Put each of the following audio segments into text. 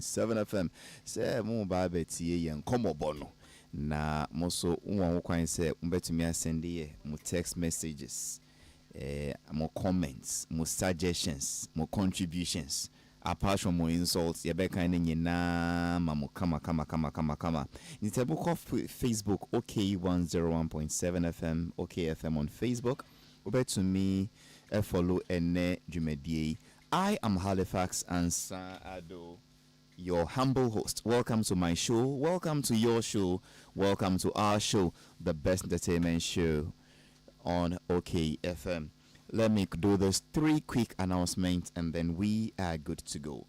FM. Say mo ba betie yen komo bono. Na moso unwa kwan say umbetumi asende ye mo text messages. More comments, more suggestions, more contributions. Apart from more insults, you be kind na mamu kama. In the book of Facebook, OK 101.7 FM, OK FM on Facebook. Over to me, follow ene jumedie. I am Halifax Ansah Addo, your humble host. Welcome to my show. Welcome to your show. Welcome to our show, the best entertainment show on OK FM. Let me do those 3 quick announcements and then we are good to go.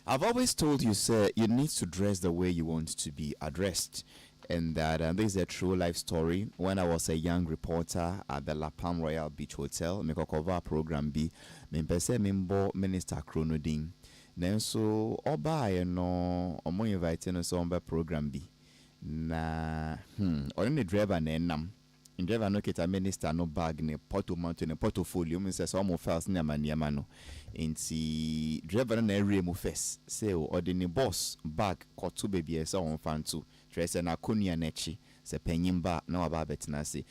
I've always told you, sir, you need to dress the way you want to be addressed. And that this is a true life story. When I was a young reporter at the La Palm Royal Beach Hotel, me cover program B, me pese mimbo Minister Kronodin. Nenso oba no omo invite no so program B. Na only driver na enam. Driver no kita minister no bag ne portmanteau ne portfolio me say some files na maniama no enti driver na area mu first say o de ne boss bag koto baby e say on fan to dress na konia na chi se panyimba na waba betina say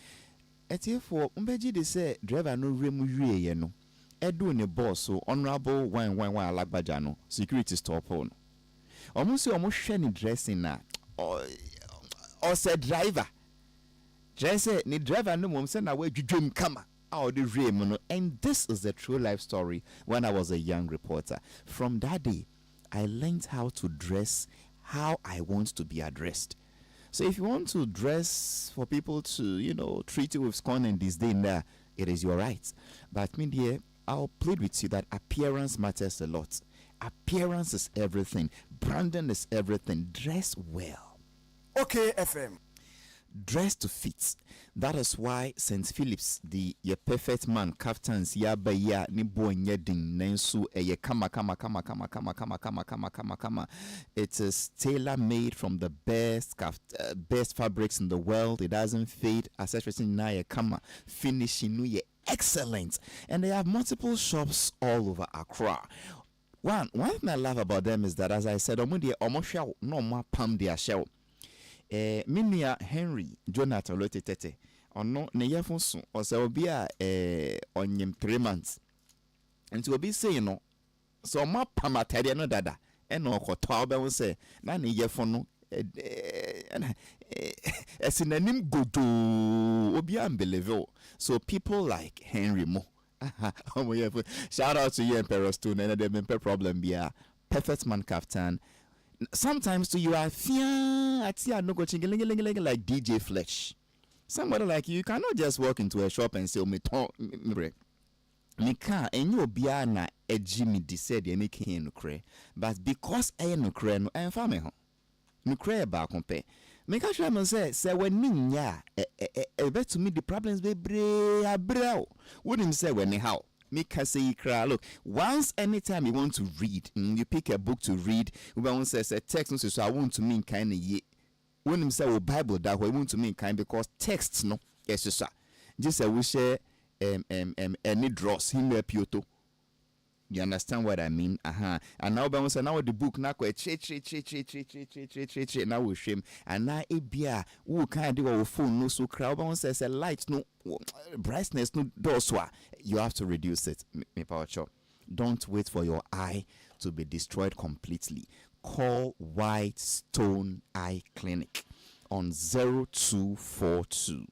etiefo mbeji de say driver no remu wie ye no edu ne boss so honorable one alagbaja no security stop on omo say omo hwe ne dressing na o say driver Jesse, ni driver no mum say na we dwudwem kama. And this is the true life story when I was a young reporter. From that day, I learned how to dress how I want to be addressed. So if you want to dress for people to, treat you with scorn and disdain there, it is your right. But me dear, I'll plead with you that appearance matters a lot. Appearance is everything. Branding is everything. Dress well. OK FM. Dress to fit. That is why St. Philip's, the your perfect man, kaftans ya baya ni bo nyeding nensu eye kama. It is tailor made from the best fabrics in the world. It doesn't fade. Accessories in na kama finishing ye excellent. And they have multiple shops all over Accra. One thing I love about them is that, as I said, omo no more pam dia shell. Minia Henry Jonathan Lotetete ono ne yefun so o se obi a onyem 3 months nti obi say no so ma pamatade no dada e no okoto obe won say na ne yefun no esinanim godo obi unbelievable. So people like Henry Mo shout out to you Emperor Stone and them problem be perfect man kaftan. Sometimes to you are no go chingeling like DJ Fletch. Somebody like you cannot just walk into a shop and say me can and you be na ejimi decide e make no kre. But because I no kre no en fa me ho. No kre ba compare. Make sure me say when ninya bet to me the problems be abra. Wouldn't say when how look, once anytime you want to read, you pick a book to read, we say a text, so I want to mean kind of ye. When you say Bible that way, want to mean kind because texts no, yes, sir. Just we share any dross him pioto. You understand what I mean? And now the book now now we shame and now ebia who can do our phone no so crowd says a light no brightness no doswa. You have to reduce it. Me power chop. Don't wait for your eye to be destroyed completely. Call White Stone Eye Clinic on 0242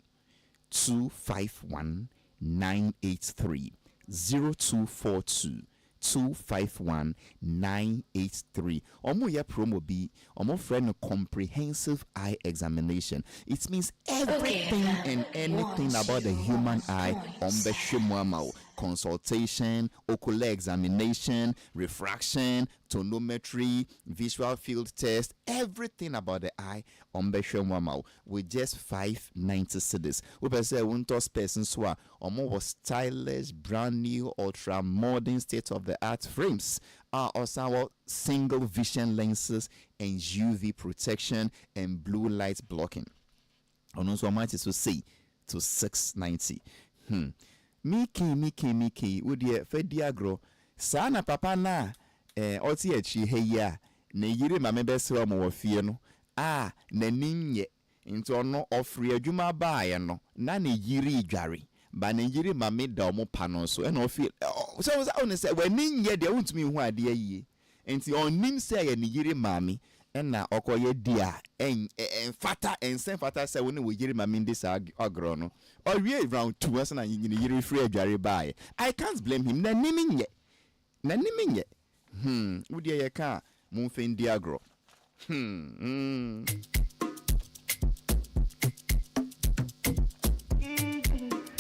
251 983 0242 251 983. Omo ya promo be omo friend comprehensive eye examination. It means everything and anything about the human eye on the shimwamao. Consultation, ocular examination, refraction, tonometry, visual field test, everything about the eye on Beshemwamau with just 590 cedis. We say Wintos persons who are more stylish, brand new, ultra modern state of the art frames are also our single vision lenses and UV protection and blue light blocking. On also might to say to 690. Miki, would ye Fediagro, Sana Papa na oti echi heya na yiri ma mebese mo wo fie no na ninye nti ono ofre adwuma baaye no na ne yiri dware ba ne yiri ma me da omo pa no so na ofi so on say waninye de wontumi hu ade ayi nti onim say ye ne yiri ma me na okoye dia fata ensen fata say woni wo yiri ma me ndisa agro no owie round 2 so na yiri free adware baaye I can't blame him na niminye wodi ye ka mo fendi agro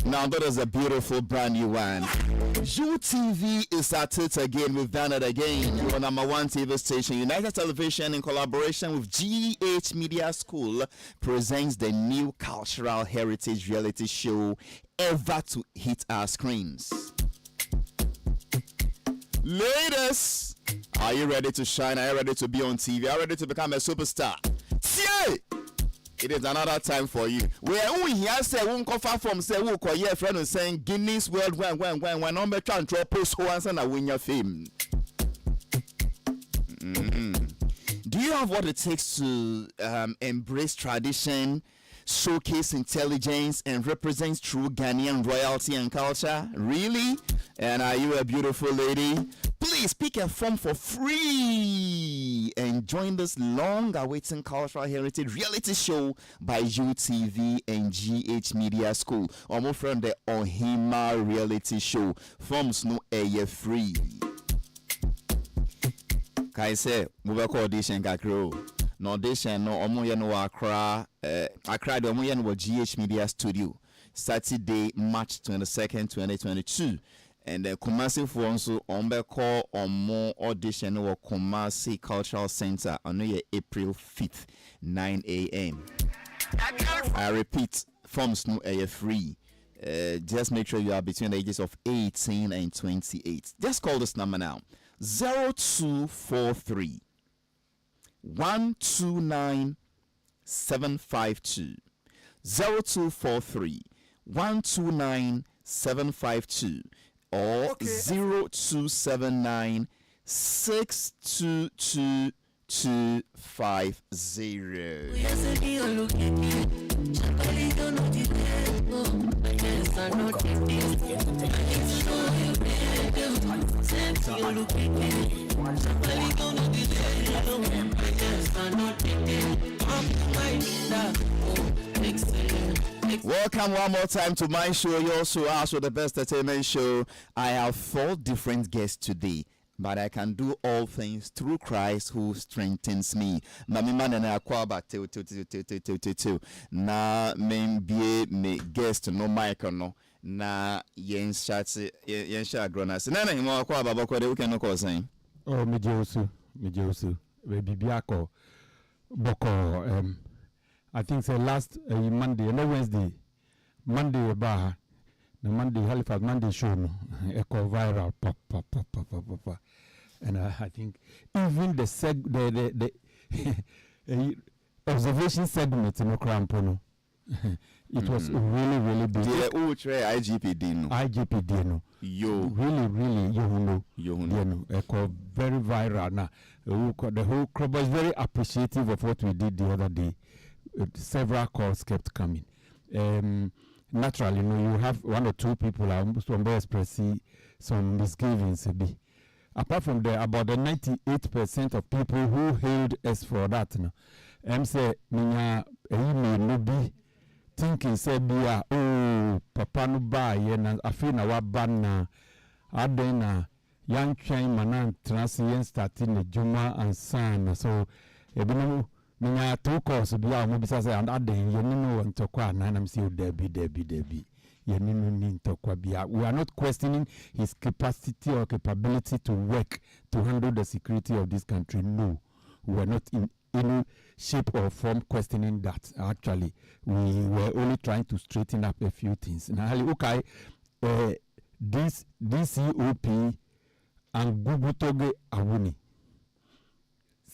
Now that is a beautiful brand new one. UTV is at it again. We've done it again. Your number one TV station, United Television, in collaboration with GH Media School, presents the new cultural heritage reality show ever to hit our screens. Ladies, are you ready to shine? Are you ready to be on TV? Are you ready to become a superstar? See! It is another time for you. Where we hear say won cover from say who call your friend and saying Guinness World when number try and post once and win your fame. Do you have what it takes to embrace tradition, showcase intelligence, and represent true Ghanaian royalty and culture? Really? And are you a beautiful lady? Please pick a form for free and join this long-awaiting cultural heritage reality show by UTV and GH Media School. Or more from the Ohima reality show. Forms no air free. Kai say, move audition kakro. No audition no omo ye no Accra the omo ye no GH Media Studio. Saturday, March 22nd, 2022. And the Kumasi for also on call on more audition or Kumasi Cultural Center on April 5th, 9 a.m. I repeat, forms no air free. Just make sure you are between the ages of 18 and 28. Just call this number now: 0243 129 752. 0243 129 752. Or 0279 622 250. Welcome one more time to my show, your show, our show, the best entertainment show. I have 4 different guests today, but I can do all things through Christ who strengthens me. Mami man and I kwaba till na me guest no mic no na yen chat gronas na himo kwaba bako de weekend no call saying. Oh me jeosu we bibiako boko I think say last Monday and Wednesday. Monday the Monday Halifax Monday show no echo viral pop. And I think even the observation segment in Okrampono it was really big. The IGPD no. Yo. Really you know. Echo very viral now. The whole crowd was very appreciative of what we did the other day. Several calls kept coming. Naturally, you have 1 or 2 people who express some misgivings. Apart from that, about the 98% of people who hailed us for that, say, "Minya, may no be thinking, say, oh, Papa no buy, and I feel now banna, Adena, young chain manan, transient starting the Juma and San, so, Minya 2 calls be our mobisa say and add yenino and tokwa and I'm still Debbie. Yenino tokwa bia. We are not questioning his capacity or capability to work to handle the security of this country. No, we are not in any shape or form questioning that. Actually, we were only trying to straighten up a few things. Now, okay, this DCOP and Gubutoge Awuni.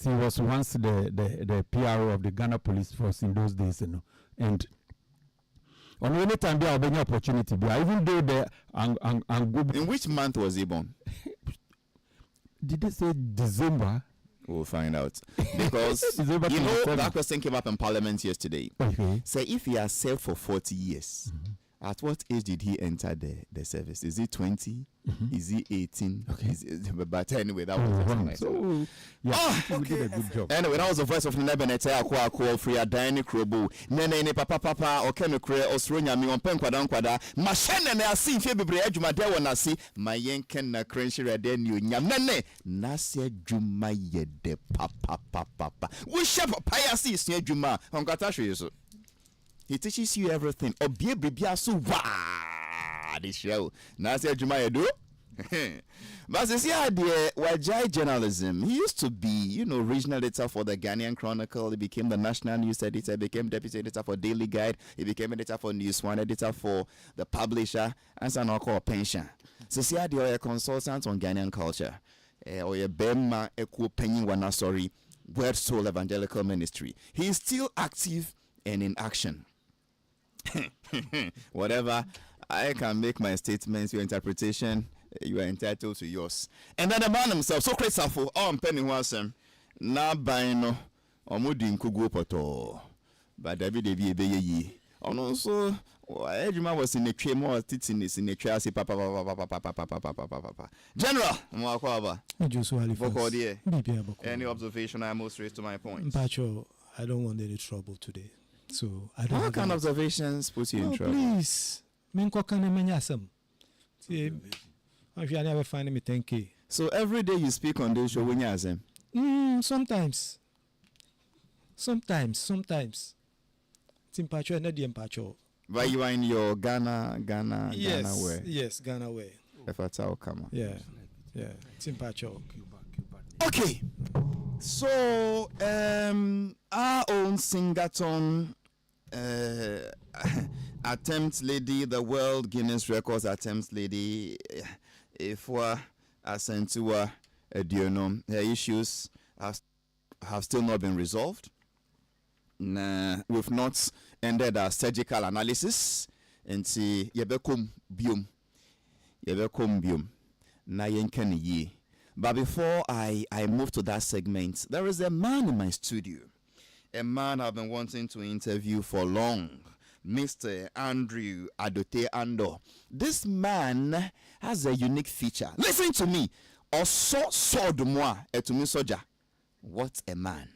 She was once the PRO of the Ghana Police Force in those days, and on any time there will be an opportunity. Even though in which month was he born? Did they say December? We'll find out. Because, you know, that question came up in Parliament yesterday. Okay. So if he has served for 40 years, at what age did he enter the service? Is he 20? Is he 18? Okay. But anyway, that was so, yeah, we did a good job. Anyway, that was the voice of Nebenete Akwa Free Adani Krobu. Nene papa or Kenokre Osronya mi on Penquadan Quada. Machine na see February Jumade wanasi. My yenken na crench red new nyam nene. Nasia Juma yede papa. We shop payasi is near Juma on Katashu. He teaches you everything. Obie bibia so wow. This show. Nasia Juma yedo. But you see how the Wajai journalism, he used to be, you know, regional editor for the Ghanaian Chronicle. He became the national news editor, became deputy editor for Daily Guide. He became editor for News One, editor for the Publisher, and so now called Pension. So see how the consultant on Ghanaian culture, or a Bema Eku Penny Wanasori, Word Soul Evangelical Ministry. He is still active and in action. Whatever, I can make my statements, your interpretation. You are entitled to yours. And then the man himself, so grateful. I'm penny wasem. Na bino omudi nkugu poto. But David ye. Oh so Ejima was in a tree more tittiness in a tree. Papa. General, any observation I most raised to my point? Pacho, I don't want any trouble today. So I don't. What kind of observations put you in trouble? Please. If you never find me, thank you. So every day you speak on this show when you ask them? Sometimes. Timpacho and Pacho. But you are in your Ghana way. Yes, Ghana way. If that's how come. Yeah. Timpacho. Okay. So our own Singaton attempt lady, the world Guinness Records attempt lady, if we're sent to her issues have still not been resolved. We've not ended our surgical analysis and see yebekum bium na yenkani ye. But before I move to that segment, there is a man in my studio, a man I've been wanting to interview for long. Mr. Andrew Addo. This man has a unique feature. Listen to me. Oso de moi et to me soja. What a man.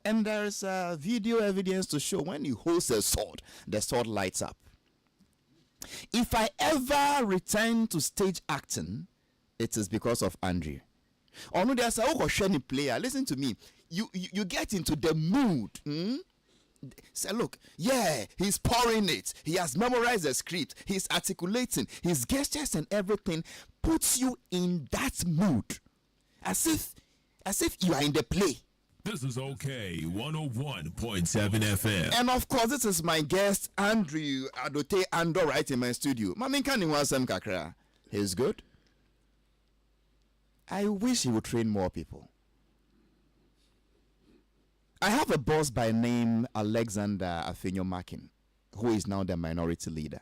And there's video evidence to show when he holds a sword, the sword lights up. If I ever return to stage acting, it is because of Andrew. Oh no, there's a player. Listen to me. You get into the mood. Say, look, yeah, he's pouring it. He has memorized the script. He's articulating. His gestures and everything puts you in that mood, as if you are in the play. This is okay. 101.7 FM. And of course, this is my guest, Andrew Addo, right in my studio. Maminka ni wasem kakra. He's good. I wish he would train more people. I have a boss by name Alexander Afenyo-Makin, who is now the minority leader.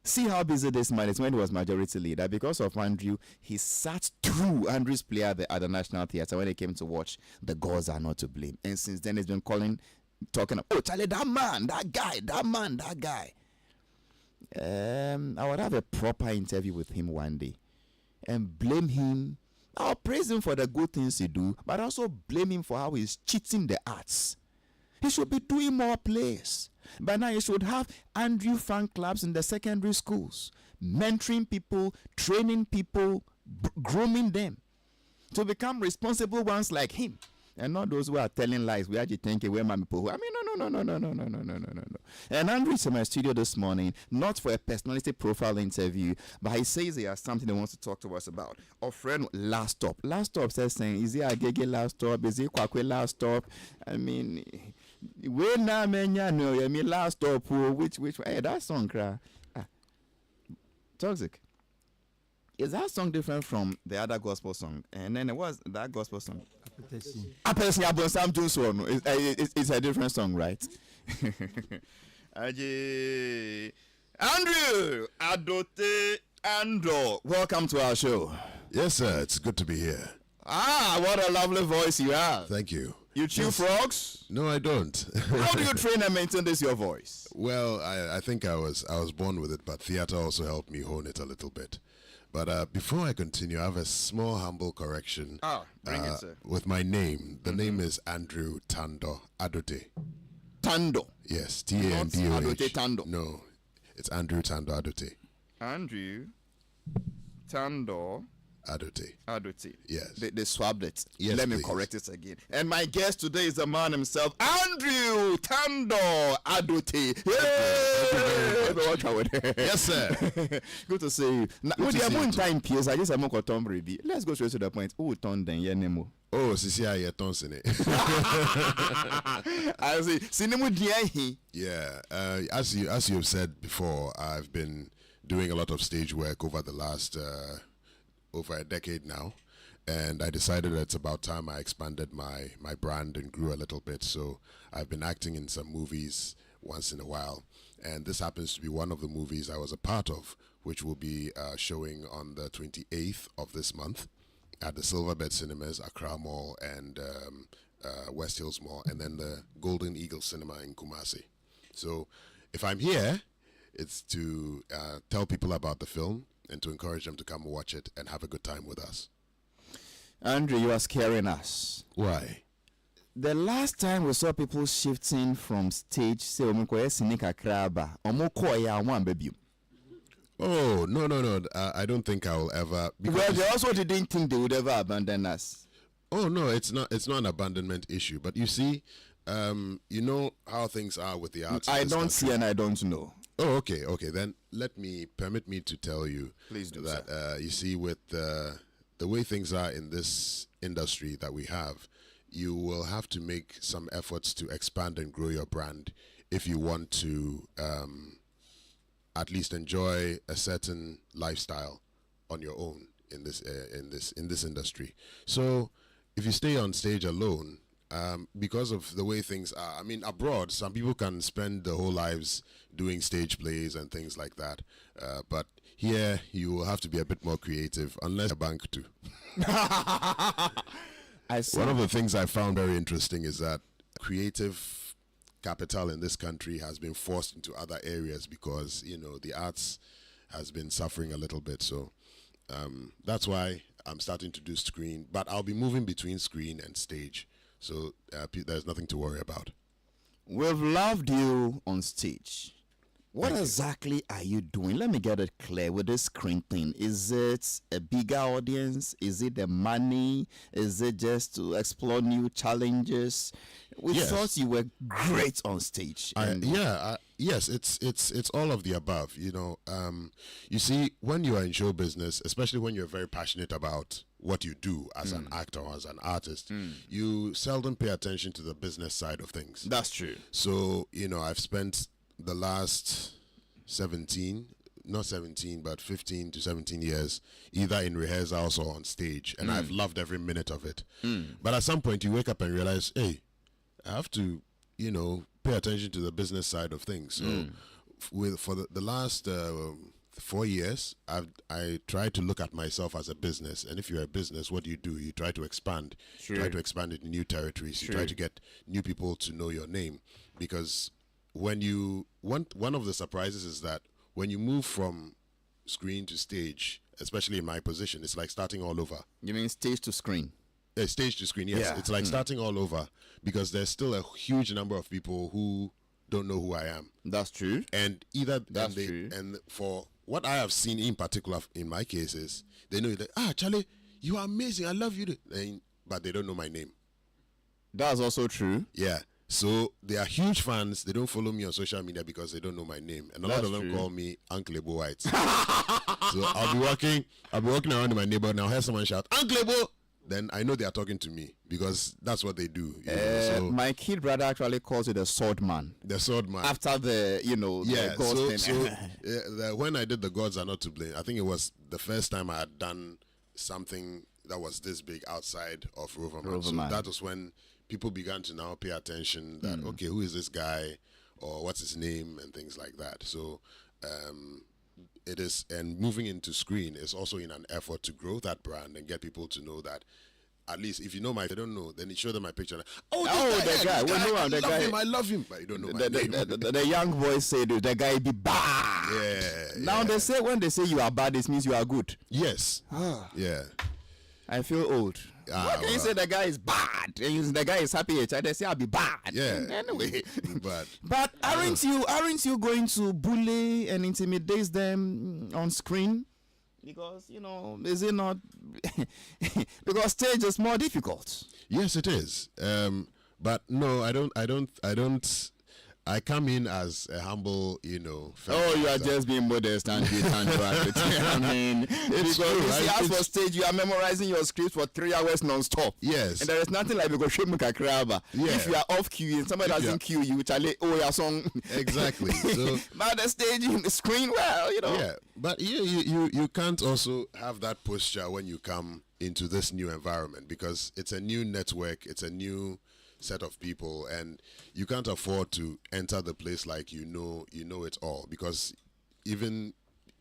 See how busy this man is when he was majority leader. Because of Andrew, he sat through Andrew's play at the National Theatre when he came to watch The Gods Are Not to Blame. And since then, he's been talking about, oh, Charlie, that guy. I would have a proper interview with him one day and blame him. I'll praise him for the good things he do, but also blame him for how he's cheating the arts. He should be doing more plays. By now, he should have Andrew fan clubs in the secondary schools, mentoring people, training people, grooming them to become responsible ones like him. And not those who are telling lies. We actually think where my people. I mean, no. And Andrew's in my studio this morning, not for a personality profile interview, but he says he has something he wants to talk to us about. Our friend, last stop. Last stop says saying, is he a Gege last stop? Is he Kwakwe last stop? I mean, where na menya no? I mean, last stop. Which? Hey, that song, cry. Toxic. Is that song different from the other gospel song? And then it was that gospel song. It's a different song, right? Andrew Addo, welcome to our show. Yes, sir. It's good to be here. Ah, what a lovely voice you have. Thank you. You chew frogs? No, I don't. How do you train and maintain this your voice? Well, I think I was born with it, but theater also helped me hone it a little bit. But before I continue, I have a small, humble correction. Bring it, sir. With my name. The name is Andrew Tando Adote. Tando. Yes, T-A-N-D-O-H. Adote Tando. No, it's Andrew Tando Adote. Andrew Tando Adote. Yes. They swapped it. Yes, Let me please. correct it again. And my guest today is the man himself, Andrew Tando Adote. Yes, sir. Good to see you. Now, Good to see you too. time, Piers, I just have more Tom Brady. Let's go straight to the point. Oh, Tom, then, yeah, Nemo. Oh, Sisi Ayeton I see. Cinema Diahi. Yeah, as you have said before, I've been doing a lot of stage work over the last over a decade now, and I decided that it's about time I expanded my brand and grew a little bit. So I've been acting in some movies once in a while, and this happens to be one of the movies I was a part of, which will be showing on the 28th of this month at the Silverbed Cinemas, Accra Mall, and West Hills Mall, and then the Golden Eagle Cinema in Kumasi. So if I'm here, it's to tell people about the film and to encourage them to come watch it and have a good time with us. Andrew, you are scaring us. Why? The last time we saw people shifting from stage, say, Oh, no. I don't think I will ever. Well, they also didn't think they would ever abandon us. Oh, no, it's not an abandonment issue. But you see, you know how things are with the arts. I don't see and I don't know. Oh, okay. Then permit me to tell you. Please do, that. You see, with the way things are in this industry that we have, you will have to make some efforts to expand and grow your brand if you want to at least enjoy a certain lifestyle on your own in this industry. So, if you stay on stage alone, because of the way things are, I mean, abroad, some people can spend their whole lives doing stage plays and things like that. But here, you will have to be a bit more creative, unless a bank too. I see. One of the things I found very interesting is that creative capital in this country has been forced into other areas because, the arts has been suffering a little bit. So that's why I'm starting to do screen, but I'll be moving between screen and stage. So there's nothing to worry about. We've loved you on stage. What exactly are you doing? Let me get it clear with this screen thing. Is it a bigger audience? Is it the money? Is it just to explore new challenges? We thought you were great on stage. Yes, it's all of the above. You see, when you are in show business, especially when you're very passionate about what you do as an actor or as an artist, you seldom pay attention to the business side of things. That's true. So, I've spent the last 15 to 17 years either in rehearsals or on stage, and I've loved every minute of it. But at some point you wake up and realize, hey, I have to pay attention to the business side of things. So for the last 4 years, I try to look at myself as a business. And if you're a business, what do? You try to expand. Sure. You try to expand into new territories. Sure. You try to get new people to know your name. Because when you want, one of the surprises is that when you move from screen to stage, especially in my position, it's like starting all over. You mean stage to screen? Stage to screen, yes. Yeah. It's like starting all over because there's still a huge number of people who don't know who I am. That's true. And true. And for what I have seen in particular in my case is they know that, Charlie, you are amazing. I love you. But they don't know my name. That's also true. Yeah. So they are huge fans. They don't follow me on social media because they don't know my name. And a lot of them call me Uncle Ebo White. So I'll be walking around in my neighborhood and I'll hear someone shout, Uncle Ebo! Then I know they are talking to me because that's what they do. So my kid brother actually calls it the sword man. The sword man. After the gods thing. When I did the Gods Are Not to Blame, I think it was the first time I had done something that was this big outside of Roverman. So that was when people began to now pay attention that, okay, who is this guy or what's his name and things like that. So it is, and moving into screen is also in an effort to grow that brand and get people to know that. At least if you know if they don't know, then you show them my picture. Like, the guy. We know him. The guy. I love him, but you don't know my name. The young boys say the guy be bad. Yeah. Now they say when they say you are bad, it means you are good. Yes. Yeah. I feel old. Why can you say the guy is bad and the guy is happy? They say I'll be bad. Yeah. Anyway. But aren't you going to bully and intimidate them on screen? Because is it not? Because stage is more difficult. Yes, it is. But no, I don't. I come in as a humble, Oh, you are just being modest and dramatic. I mean, it's true. As for stage, you are memorizing your script for 3 hours non-stop. Yes. And there is nothing like because if you are off cue and somebody doesn't cue you, your song. Exactly. So, but the stage in the screen, Yeah, but you can't also have that posture when you come into this new environment because it's a new network, it's a new set of people, and you can't afford to enter the place like you know it all, because even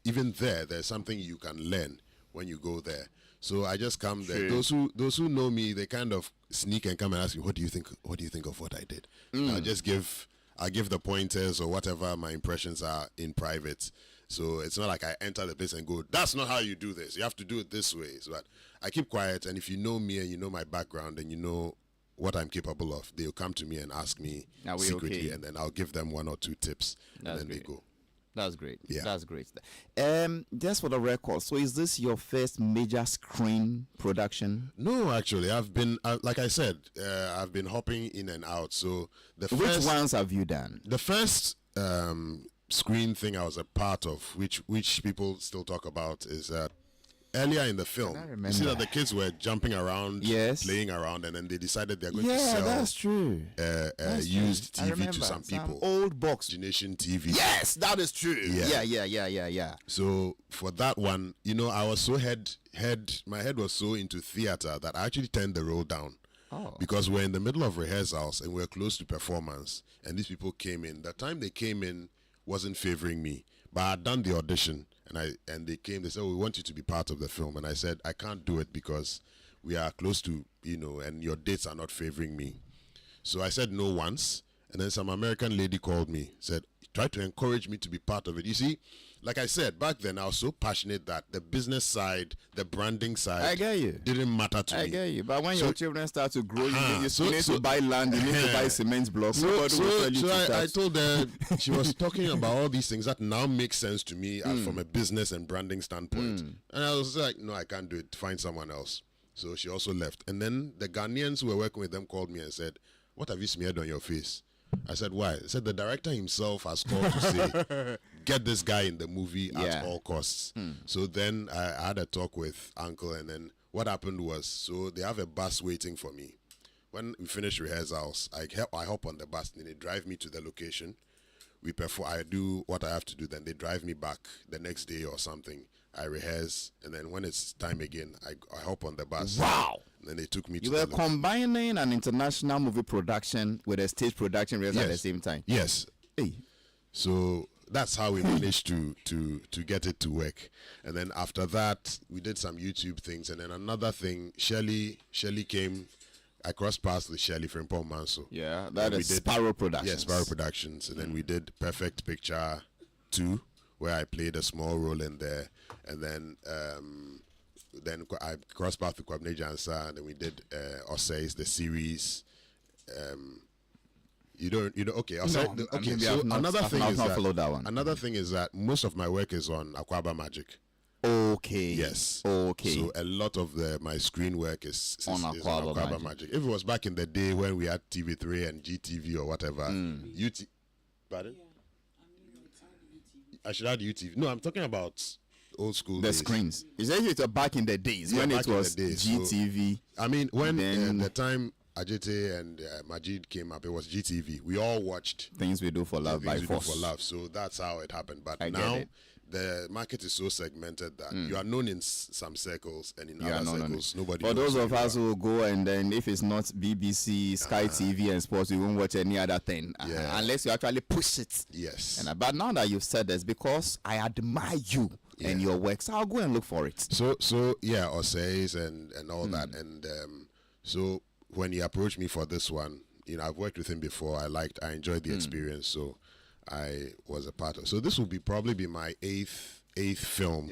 there's something you can learn when you go there. So I just come there. Those who know me, they kind of sneak and come and ask me, what do you think of what I did? I'll give the pointers or whatever my impressions are in private. So it's not like I enter the place and go, that's not how you do this, you have to do it this way. So but I keep quiet, and if you know me and you know my background and you know what I'm capable of, they'll come to me and ask me secretly, and then I'll give them 1 or 2 tips, and then they go. That's great. Yeah. That's great. Just for the record, so is this your first major screen production? No, actually, I've been, like I said, I've been hopping in and out. So which ones have you done? The first screen thing I was a part of, which people still talk about, is that earlier in the film, you see that the kids were jumping around, playing around, and then they decided they're going to sell. That's true. Used TV to some people. Old box. Imagination TV. Yes, that is true. Yeah. So for that one, I was so my head was so into theater that I actually turned the role down. Oh. Because we're in the middle of rehearsals and we're close to performance, and these people came in. The time they came in wasn't favoring me, but I had done the audition. And they came, they said, we want you to be part of the film. And I said, I can't do it because we are close to, and your dates are not favoring me. So I said no once. And then some American lady called me, said, try to encourage me to be part of it. You see, like I said, back then I was so passionate that the business side, the branding side, didn't matter to me. I get you. But when your children start to grow, you need to buy land, you need to buy cement blocks. So I told her, she was talking about all these things that now make sense to me from a business and branding standpoint. And I was like, no, I can't do it. Find someone else. So she also left. And then the Ghanaians who were working with them called me and said, what have you smeared on your face? I said, why? I said, the director himself has called to say, get this guy in the movie at all costs. So then I had a talk with Uncle, and then what happened was, so they have a bus waiting for me. When we finish rehearsals, I hop on the bus, and they drive me to the location. We perform, I do what I have to do, then they drive me back the next day or something. I rehearse, and then when it's time again, I hop on the bus. Wow! And then they took me to You were combining an international movie production with a stage production rehearsal at the same time. Yes. Hey. So that's how we managed to get it to work. And then after that, we did some YouTube things. And then another thing, Shelley came. I crossed paths with Shelley from Paul Manso. Yeah, that is Sparrow Productions. Yes, Sparrow Productions. And then we did Perfect Picture 2, where I played a small role in there. And then I crossed paths with Kwabena Jansa, and then we did Osse's, the series. Okay. Okay. So another thing is that most of my work is on Akwaba Magic. Okay. Yes. Okay. So a lot of my screen work is on Akwaba Magic. If it was back in the day when we had TV3 and GTV or whatever, pardon? I should add UTV. No, I'm talking about old school the days. Screens. It's back in the days when it was GTV. So, I mean, when the time Ajete and Majid came up, it was GTV. We all watched Things We Do for Love by Force. So that's how it happened. But now the market is so segmented that you are known in some circles, and in other circles, nobody For knows those of who you us are. who go and then if it's not BBC, Sky TV, and sports, we won't watch any other thing unless you actually push it. Yes. But now that you've said this, because I admire you and your works, I'll go and look for it. So yeah, Osays and all that, and so when he approached me for this one, I've worked with him before. I enjoyed the experience, so I was a part of. So this will probably be my eighth film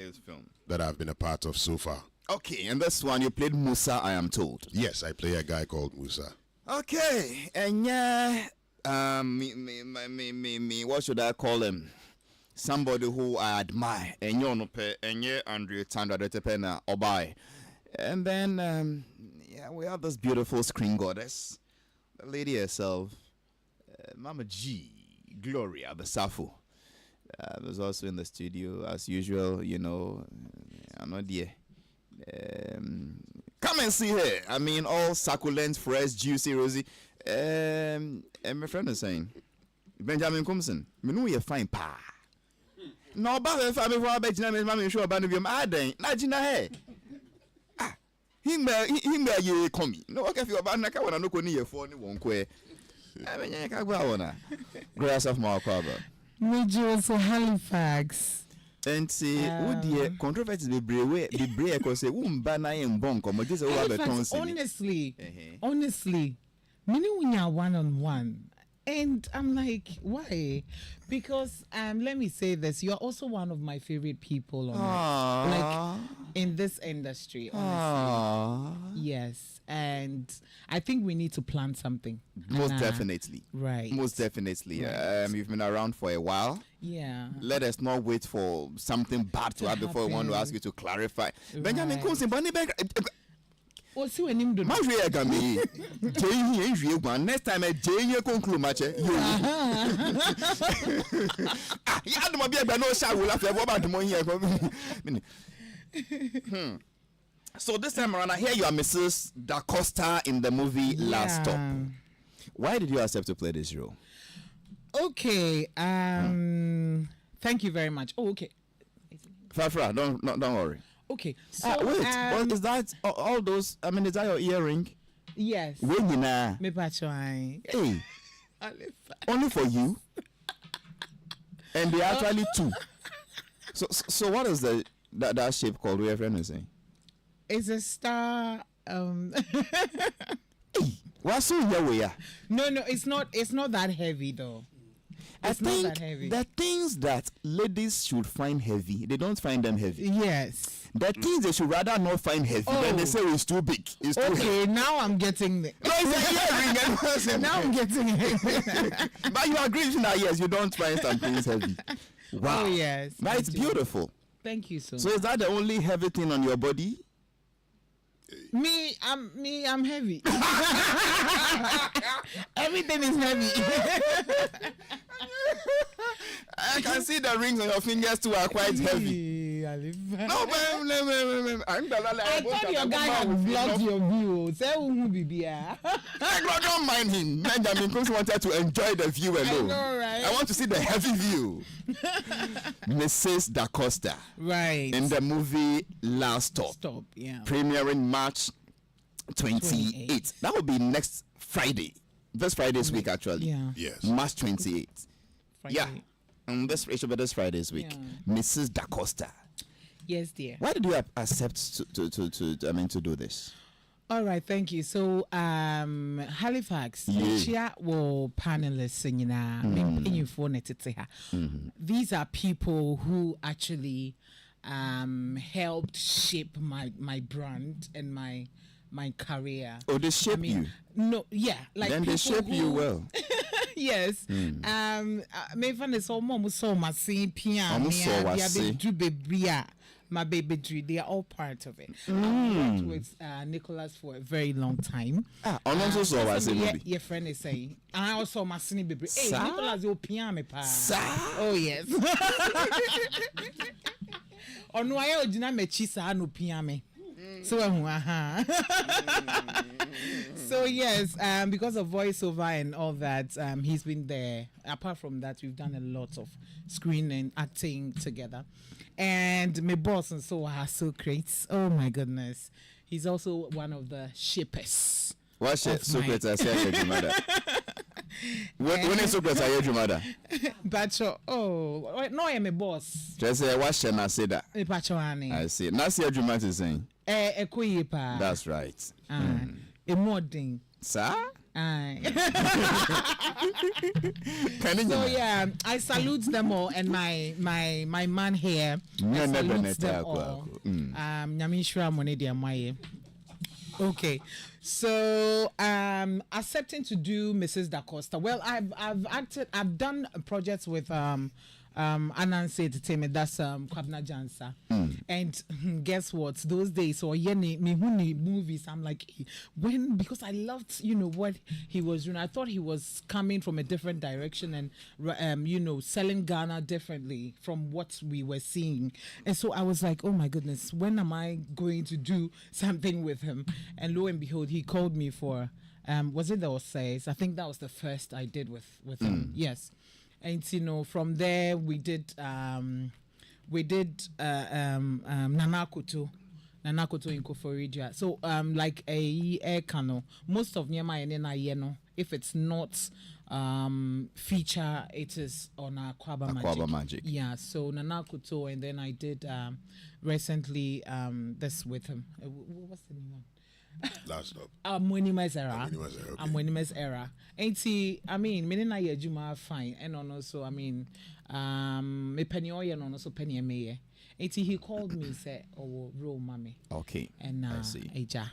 that I've been a part of so far. Okay, and this one you played Musa, I am told. Yes, I play a guy called Musa. Okay, and what should I call him? Somebody who I admire. And you're not Andrew Tanda Detepena Obai. And then we have this beautiful screen goddess, the lady herself, Mama G, Gloria Basafo. Was also in the studio as usual, I'm not there. Come and see her. I mean, all succulent, fresh, juicy, rosy. And my friend is saying, Benjamin Compson, me know you're fine, pa. No, but if I'm a Benjamin, I'm sure about him. I don't. Najina hey. Him you come. No, okay, if you're about Naka, when I look on your phone, won't quit. I mean, I can't go on. Grass of my cover. Major for Halifax. And see, would the controversy be brave? Because a woman banana and bonk, or just over the tons. Honestly, many are one-on-one. And I'm like, why? Because let me say this, you're also one of my favorite people on like in this industry, honestly. Yes. And I think we need to plan something. Most definitely. Right. Most definitely. Right. You've been around for a while. Yeah. Let us not wait for something bad to happen before we want to ask you to clarify. Right. Benjamin Coulson, what's your name? Next time a Jane conclude match. You don't be a no shot will have about the money. So this time around, I hear you are Mrs. Da Costa in the movie Last Stop. Why did you accept to play this role? Okay. Thank you very much. Oh, okay. Fafra, don't worry. Okay. So wait, is that all those? I mean, is that your earring? Yes. When you na? Hey. Only for you. And they are actually two. So what is that shape called? What your friend is saying? It's a star. Hey, what's so here we are? No, it's not. It's not that heavy though. It's not that heavy. The things that ladies should find heavy, they don't find them heavy. Yes. The things they should rather not find heavy, then they say it's too big. It's too heavy. Okay, now I'm getting it. No, it's a Now I'm getting it. But you agree with that, yes, you don't find some things heavy. Wow. Oh, yes. But it's beautiful. Thank you so much. So is that the only heavy thing on your body? I'm heavy. Everything is heavy. I can see the rings on your fingers too are quite heavy. No, man. I thought your guy had blocked your view. Say who be there. Don't mind him. Benjamin Cruz wanted to enjoy the view alone. I know, right? I want to see the heavy view. Mrs. Da Costa. Right. In the movie Last Stop. Stop, yeah. Premiering March 28th. That will be next Friday. This Friday's week, actually. Yeah. Yes. March 28th. Friday. Yeah. And this Friday's week. Yeah. Mrs. Da Costa. Yes, dear. Why did you accept to do this? All right, thank you. So, Halifax, panelists, these are people who actually helped shape my brand and my career. Oh, they shape you? No, yeah, like then they shape you well. Yes. Me fan is all mom so my piano. My baby Drew, they are all part of it. I worked with Nicholas for a very long time. Also saw what your friend is saying. And I also my singing baby. Hey, Nicholas, your piano pa. Oh yes. Oh no, I original me chisa no piano. So so yes, because of voiceover and all that, he's been there. Apart from that, we've done a lot of screen and acting together. And my boss and so are so great. Oh my goodness. He's also one of the shippers. What's your secret? I say your mother. When is secret? I your mother. Bacho, oh no, I'm a boss. Just say what's your say that. I see. Now see your mother saying. That's right. A modern. Sir? So yeah, I salute them all, and my man here. I salute them all. Okay, so accepting to do Mrs. Da Costa. Well, I've done projects with Anansi Entertainment, that's Kwabena Jansa. And guess what? Those days or movies, I'm like, when, because I loved, what he was doing. I thought he was coming from a different direction and selling Ghana differently from what we were seeing. And so I was like, oh my goodness, when am I going to do something with him? And lo and behold, he called me for was it the Osays? I think that was the first I did with him. Yes. And from there we did Nana Koto in Koforidua. So like a air cano. Most of Nyama if it's not feature, it is on Aquaba Magic. Yeah, so Nana Koto, and then I did recently this with him. What's the new one? Last up. Amwenimes era. Ain't he? I mean, meaning I juma fine, and also I mean, me penny oil and also penny me. Ain't he called me say, oh, roll mommy. Okay. And I see. Eja.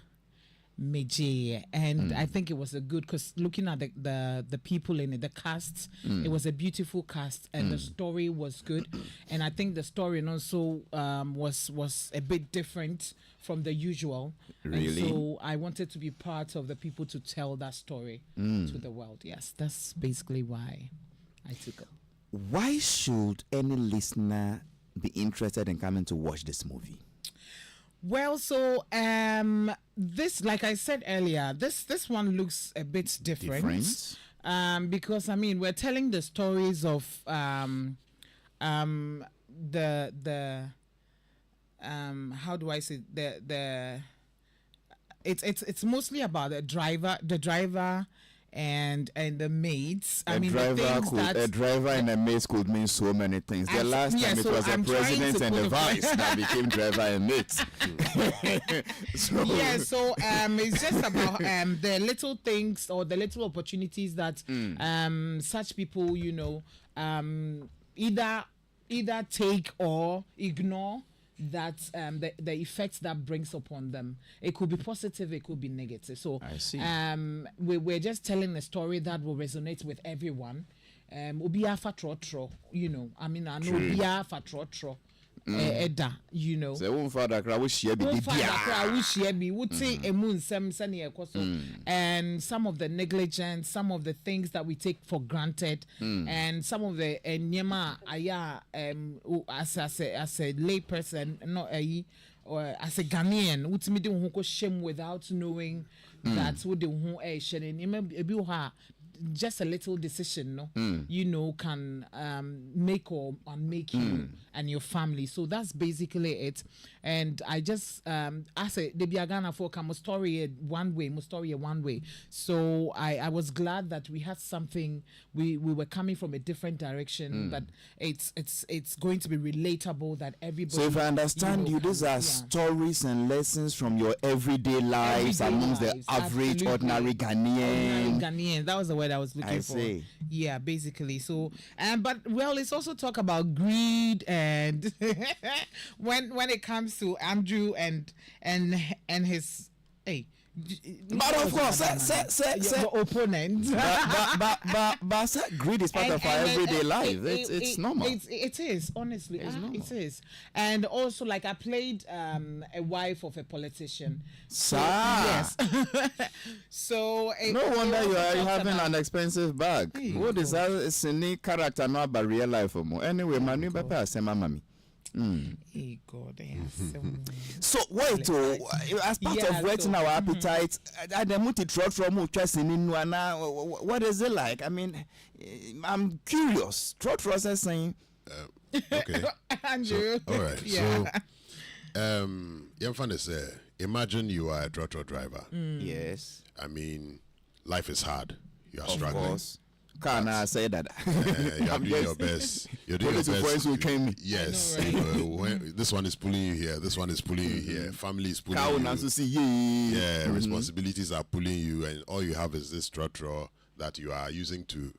Meje, and I think it was a good, because looking at the people in it, the cast, it was a beautiful cast, and the story was good, and I think the story and also was a bit different from the usual. Really? And so I wanted to be part of the people to tell that story to the world. Yes, that's basically why I took it. Why should any listener be interested in coming to watch this movie? Well, so this, like I said earlier, this one looks a bit different. Because I mean, we're telling the stories of the how do I say, it's mostly about the driver and the maids. I mean, a driver and a maid could mean so many things. The last time it was a president and a vice that became driver and maid. So it's just about the little things or the little opportunities that such people, either take or ignore, that the effects that brings upon them. It could be positive, it could be negative. So I see. We're just telling a story that will resonate with everyone. Obiya fatrotro, I mean, I know obiya fatrotro. Eda, Say one father cry we share be and some of the negligence, some of the things that we take for granted, and some of the nyema aya as a lay person, not or as a Ghanaian, ultimately who shame without knowing that who the who shame just a little decision, can make or unmake you and your family. So that's basically it. And I just I say the Biagana for story one way. So I was glad that we had something. We were coming from a different direction, but it's going to be relatable that everybody. So if I understand you, these are stories and lessons from your everyday lives amongst the average ordinary Ghanaian. That was the word I was looking for. See. Yeah, basically. So but it's also talk about greed and when it comes to Andrew and his but of course, your opponent. but greed is part of our everyday life. It's normal. It is, honestly. It is. And also, like, I played a wife of a politician. So, yes. So no wonder you are having an expensive bag. What is that? It's a new character, not about real life. Anyway, Manu Papa say mami. Hey God, so wait, as part of whetting our appetite, what is it like? I mean, I'm curious. Trot saying Okay. Andrew. So, all right. Yeah. So, Yamfane say, imagine you are a trotro driver. Yes. I mean, life is hard. You are Of struggling. course. Can I say that? You are I'm doing just- your best. You're doing Only your two best. points will came. Yes. I know, right? You know, this one is pulling you here. This one is pulling you here. Family is pulling Cow you. now to see ye. Yeah, responsibilities are pulling you, and all you have is this trotro that you are using to,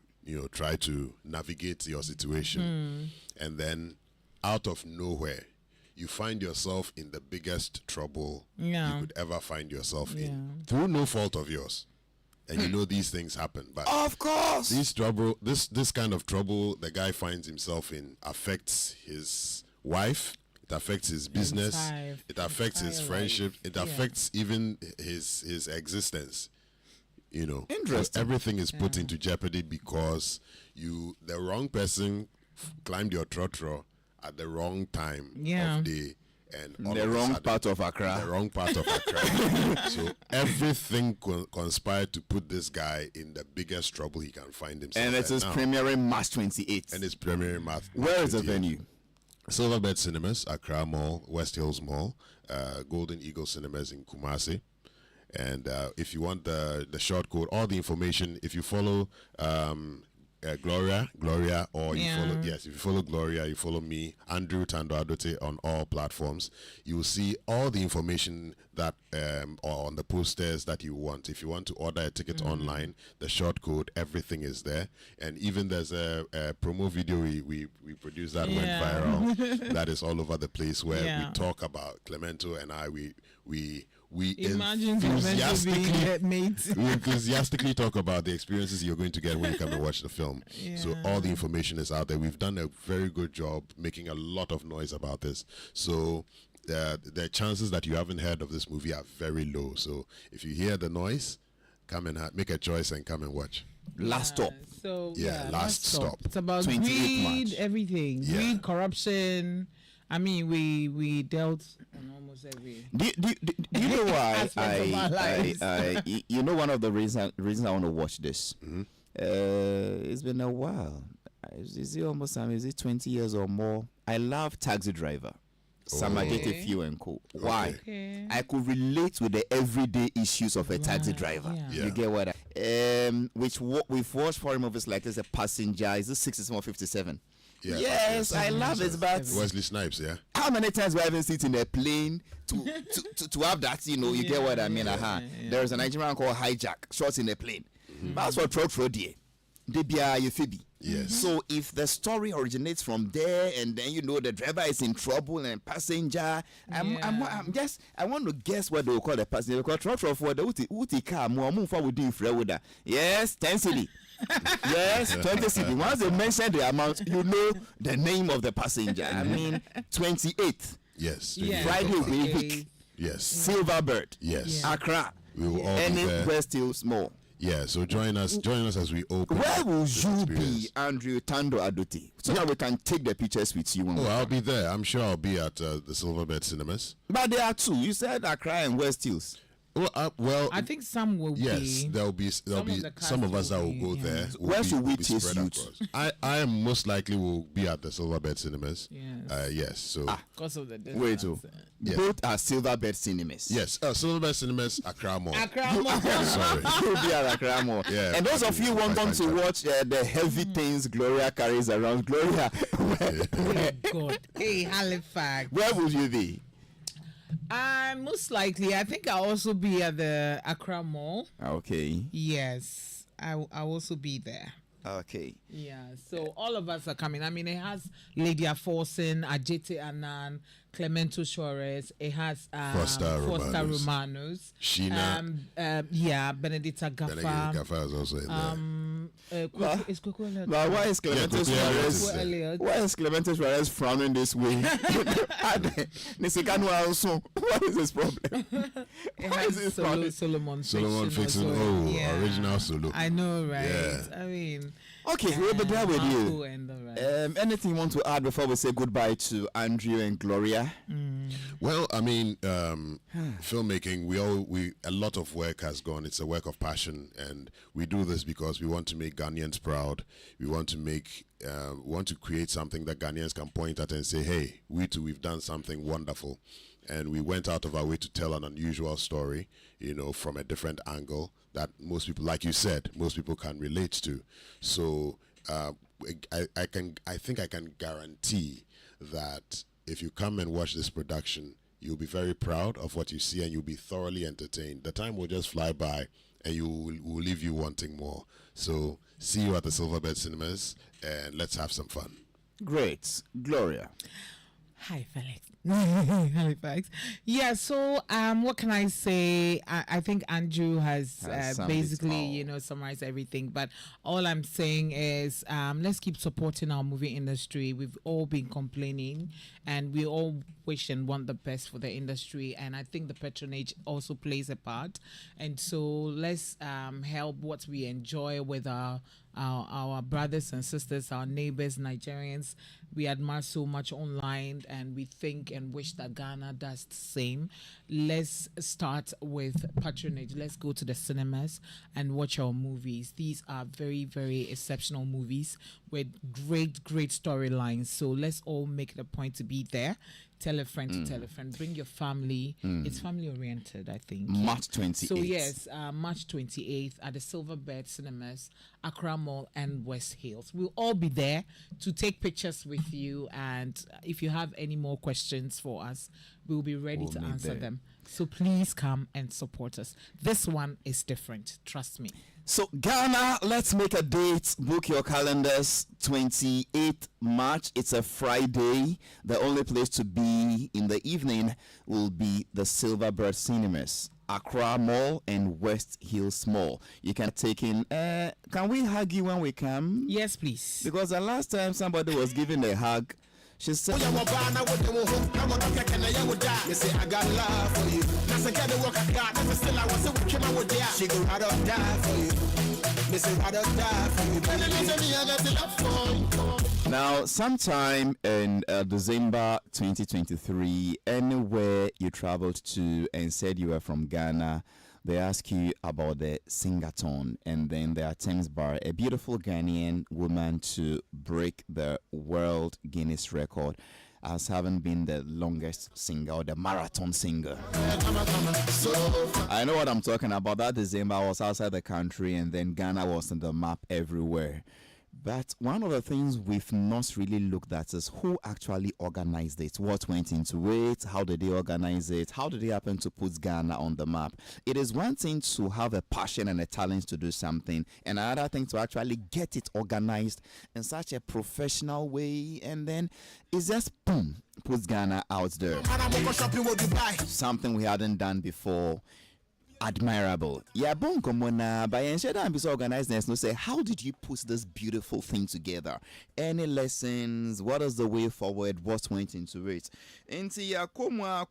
try to navigate your situation. And then, out of nowhere, you find yourself in the biggest trouble you could ever find yourself in, through no fault of yours. And you know these things happen, but Of course. this kind of trouble the guy finds himself in affects his wife. It affects his business. It affects his friendship. It affects even his existence. Interesting. So everything is put into jeopardy because the wrong person climbed your trotro at the wrong time of day and all The of a wrong sudden- part of Accra. the wrong part of Accra. So everything conspired to put this guy in the biggest trouble he can find himself. And it in is now. premiering March 28th. And it's premiering math. Where is the venue? Silverbed Cinemas, Accra Mall, West Hills Mall, Golden Eagle Cinemas in Kumasi. And if you want the short code, all the information, if you follow Gloria, or if you follow Gloria, you follow me, Andrew Tando Adote, on all platforms, you will see all the information that or on the posters that you want. If you want to order a ticket online, the short code, everything is there. And even there's a promo video we produced that went viral that is all over the place, where we talk about Clemento and I, we Imagine being we enthusiastically talk about the experiences you're going to get when you come and watch the film. So all the information is out there. We've done a very good job making a lot of noise about this. So the chances that you haven't heard of this movie are very low. So if you hear the noise, come and make a choice and come and watch. Last stop. So last stop. It's about 28th greed, March. everything. Yeah. Greed, corruption. I mean, we dealt on almost every. Do you know why Aspect of our lives. you know one of the reasons I want to watch this? It's been a while. Is it almost time? Is it 20 years or more? I love Taxi Driver. Samajete Few and Co. Why? Okay. I could relate with the everyday issues of a taxi driver. Yeah. You get what we've watched foreign movies like this, A Passenger, is it 67 or 57? Yeah, Yes, I love it, but Wesley Snipes, yeah. how many times we haven't sit in a plane to have that, you get what I mean? There is a Nigerian called Hijack, shots in a plane. That's what Trotro did. They be a Euphoebe. Yes. So if the story originates from there, and then the driver is in trouble and passenger, I want to guess what they will call the passenger, because Trotro for the uti car more for would do with yes, 10 cedi. Yes, 20 cedi. Once they mention the amount, you know the name of the passenger. I mean, 28th. Yes. Yeah. Friday Okay. week. Yes. Silverbird. Yes. Accra. We will all be And there. West Hills Mall. Yeah, so join us as we open. Where will this you experience. be, Andrew Tando Adote, so that we can take the pictures with you? When we I'll come? be there. I'm sure I'll be at the Silverbed Cinemas. But there are two. You said Accra and West Hills. Well, I think some will yes, be. there'll be Some of the some of us cast that will will be, go yeah. there. Where should we chase spread you across. I am most likely will be at the Silverbed Cinemas. Yes. Yes. So Because of the distance. Wait, Yeah. both are Silverbed Cinemas. yes, Silverbed Cinemas, Accra Mall. Accra Mall. Sorry. You'll be at Accra Mall. Yeah, And those of you who want fine, to fine. watch the heavy things Gloria carries around, Gloria, Oh, God. Hey, Halifax. where will you be? Most likely, I think I'll also be at the Accra Mall. Okay. Yes, I'll also be there. Okay. Yeah, so all of us are coming. I mean, it has Lydia Forson, Ajete Anan, Clemento Suarez. It has Foster Romanos. Sheena. Benedicta Benedict Gaffa. Gaffa is also in there. Is Coco Elliott? But why is Clemento Coco Elliott is Suarez? there. Elliott. Why is Clemento Suarez frowning this way? Nisikanu also. What is his problem? It Why is has he frowning? Solomon Solomon Fiction Fiction. also. Oh, Yeah. original solo. I know, right? Yeah. I mean, Okay, we'll be there with you. And the rest. Anything you want to add before we say goodbye to Andrew and Gloria? Well, I mean, filmmaking, a lot of work has gone. It's a work of passion, and we do this because we want to make Ghanaians proud. We want to create something that Ghanaians can point at and say, hey, we've done something wonderful. And we went out of our way to tell an unusual story, from a different angle that most people, like you said, most people can relate to. So I think I can guarantee that if you come and watch this production, you'll be very proud of what you see and you'll be thoroughly entertained. The time will just fly by and will leave you wanting more. So see you at the Silverbird Cinemas and let's have some fun. Great. Gloria. Hi, Felix. Halifax. Yeah, so what can I say? I think Andrew has basically, summarized everything. But all I'm saying is let's keep supporting our movie industry. We've all been complaining and we all wish and want the best for the industry. And I think the patronage also plays a part. And so let's help what we enjoy with our brothers and sisters, our neighbors, Nigerians. We admire so much online and we think and wish that Ghana does the same. Let's start with patronage. Let's go to the cinemas and watch our movies. These are very, very exceptional movies with great, great storylines. So let's all make it a point to be there. Tell a friend to tell a friend. Bring your family. It's family oriented, I think. March 28th. So yes, March 28th at the Silverbird Cinemas, Accra Mall and West Hills. We'll all be there to take pictures with you. And if you have any more questions for us, we'll be ready to answer them. So please come and support us. This one is different. Trust me. So Ghana, let's make a date. Book your calendars. 28th March. It's a Friday. The only place to be in the evening will be the Silverbird Cinemas, Accra Mall and West Hills Mall. You can take in. Can we hug you when we come? Yes, please. Because the last time somebody was giving a hug, she said, I got love for you. She go right up die for you. Right up die for you. Now, sometime in December 2023, anywhere you traveled to and said you were from Ghana, they ask you about the Singathon, and then there are attempts by a beautiful Ghanaian woman to break the world Guinness record as having been the longest singer or the marathon singer. I know what I'm talking about. That December I was outside the country and then Ghana was on the map everywhere. But one of the things we've not really looked at is who actually organized it, what went into it, how did they organize it, how did they happen to put Ghana on the map. It is one thing to have a passion and a talent to do something, and another thing to actually get it organized in such a professional way, and then it's just boom, puts Ghana out there. Something we hadn't done before. Admirable. Yeah, bon komona. By and be so organized. No say, how did you put this beautiful thing together? Any lessons? What is the way forward? What went into it? Into ya kumwa.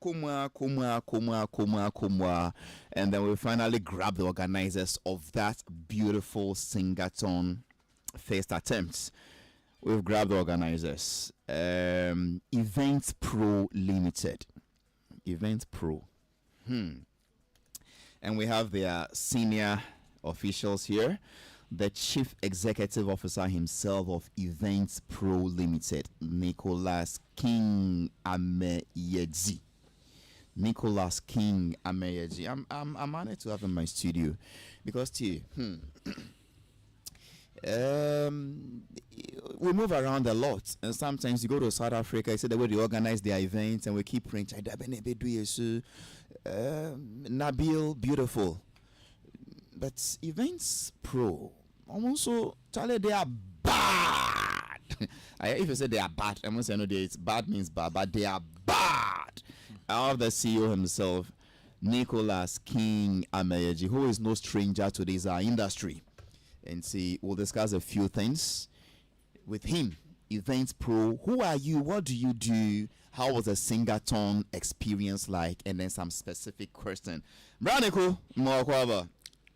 And then we finally grab the organizers of that beautiful Singathon first attempt. We've grabbed the organizers. Events Pro Limited. Events Pro. And we have their senior officials here. The Chief Executive Officer himself of Events Pro Limited, Nicholas King Ameyeji. Nicholas King Ameyeji. I'm honored to have him in my studio because we move around a lot, and sometimes you go to South Africa, you see the way they organize their events, and we keep praying. Nabil, beautiful, but Events Pro also Charlie, they are bad. If you say they are bad, I'm not saying no, it's bad means bad, but they are bad. I have the CEO himself, Nicholas King Ameyeji, who is no stranger to this industry, and see we'll discuss a few things with him. Events Pro, who are you? What do you do? How was the Singathon experience like? And then some specific question. Branico, Mwakwaba.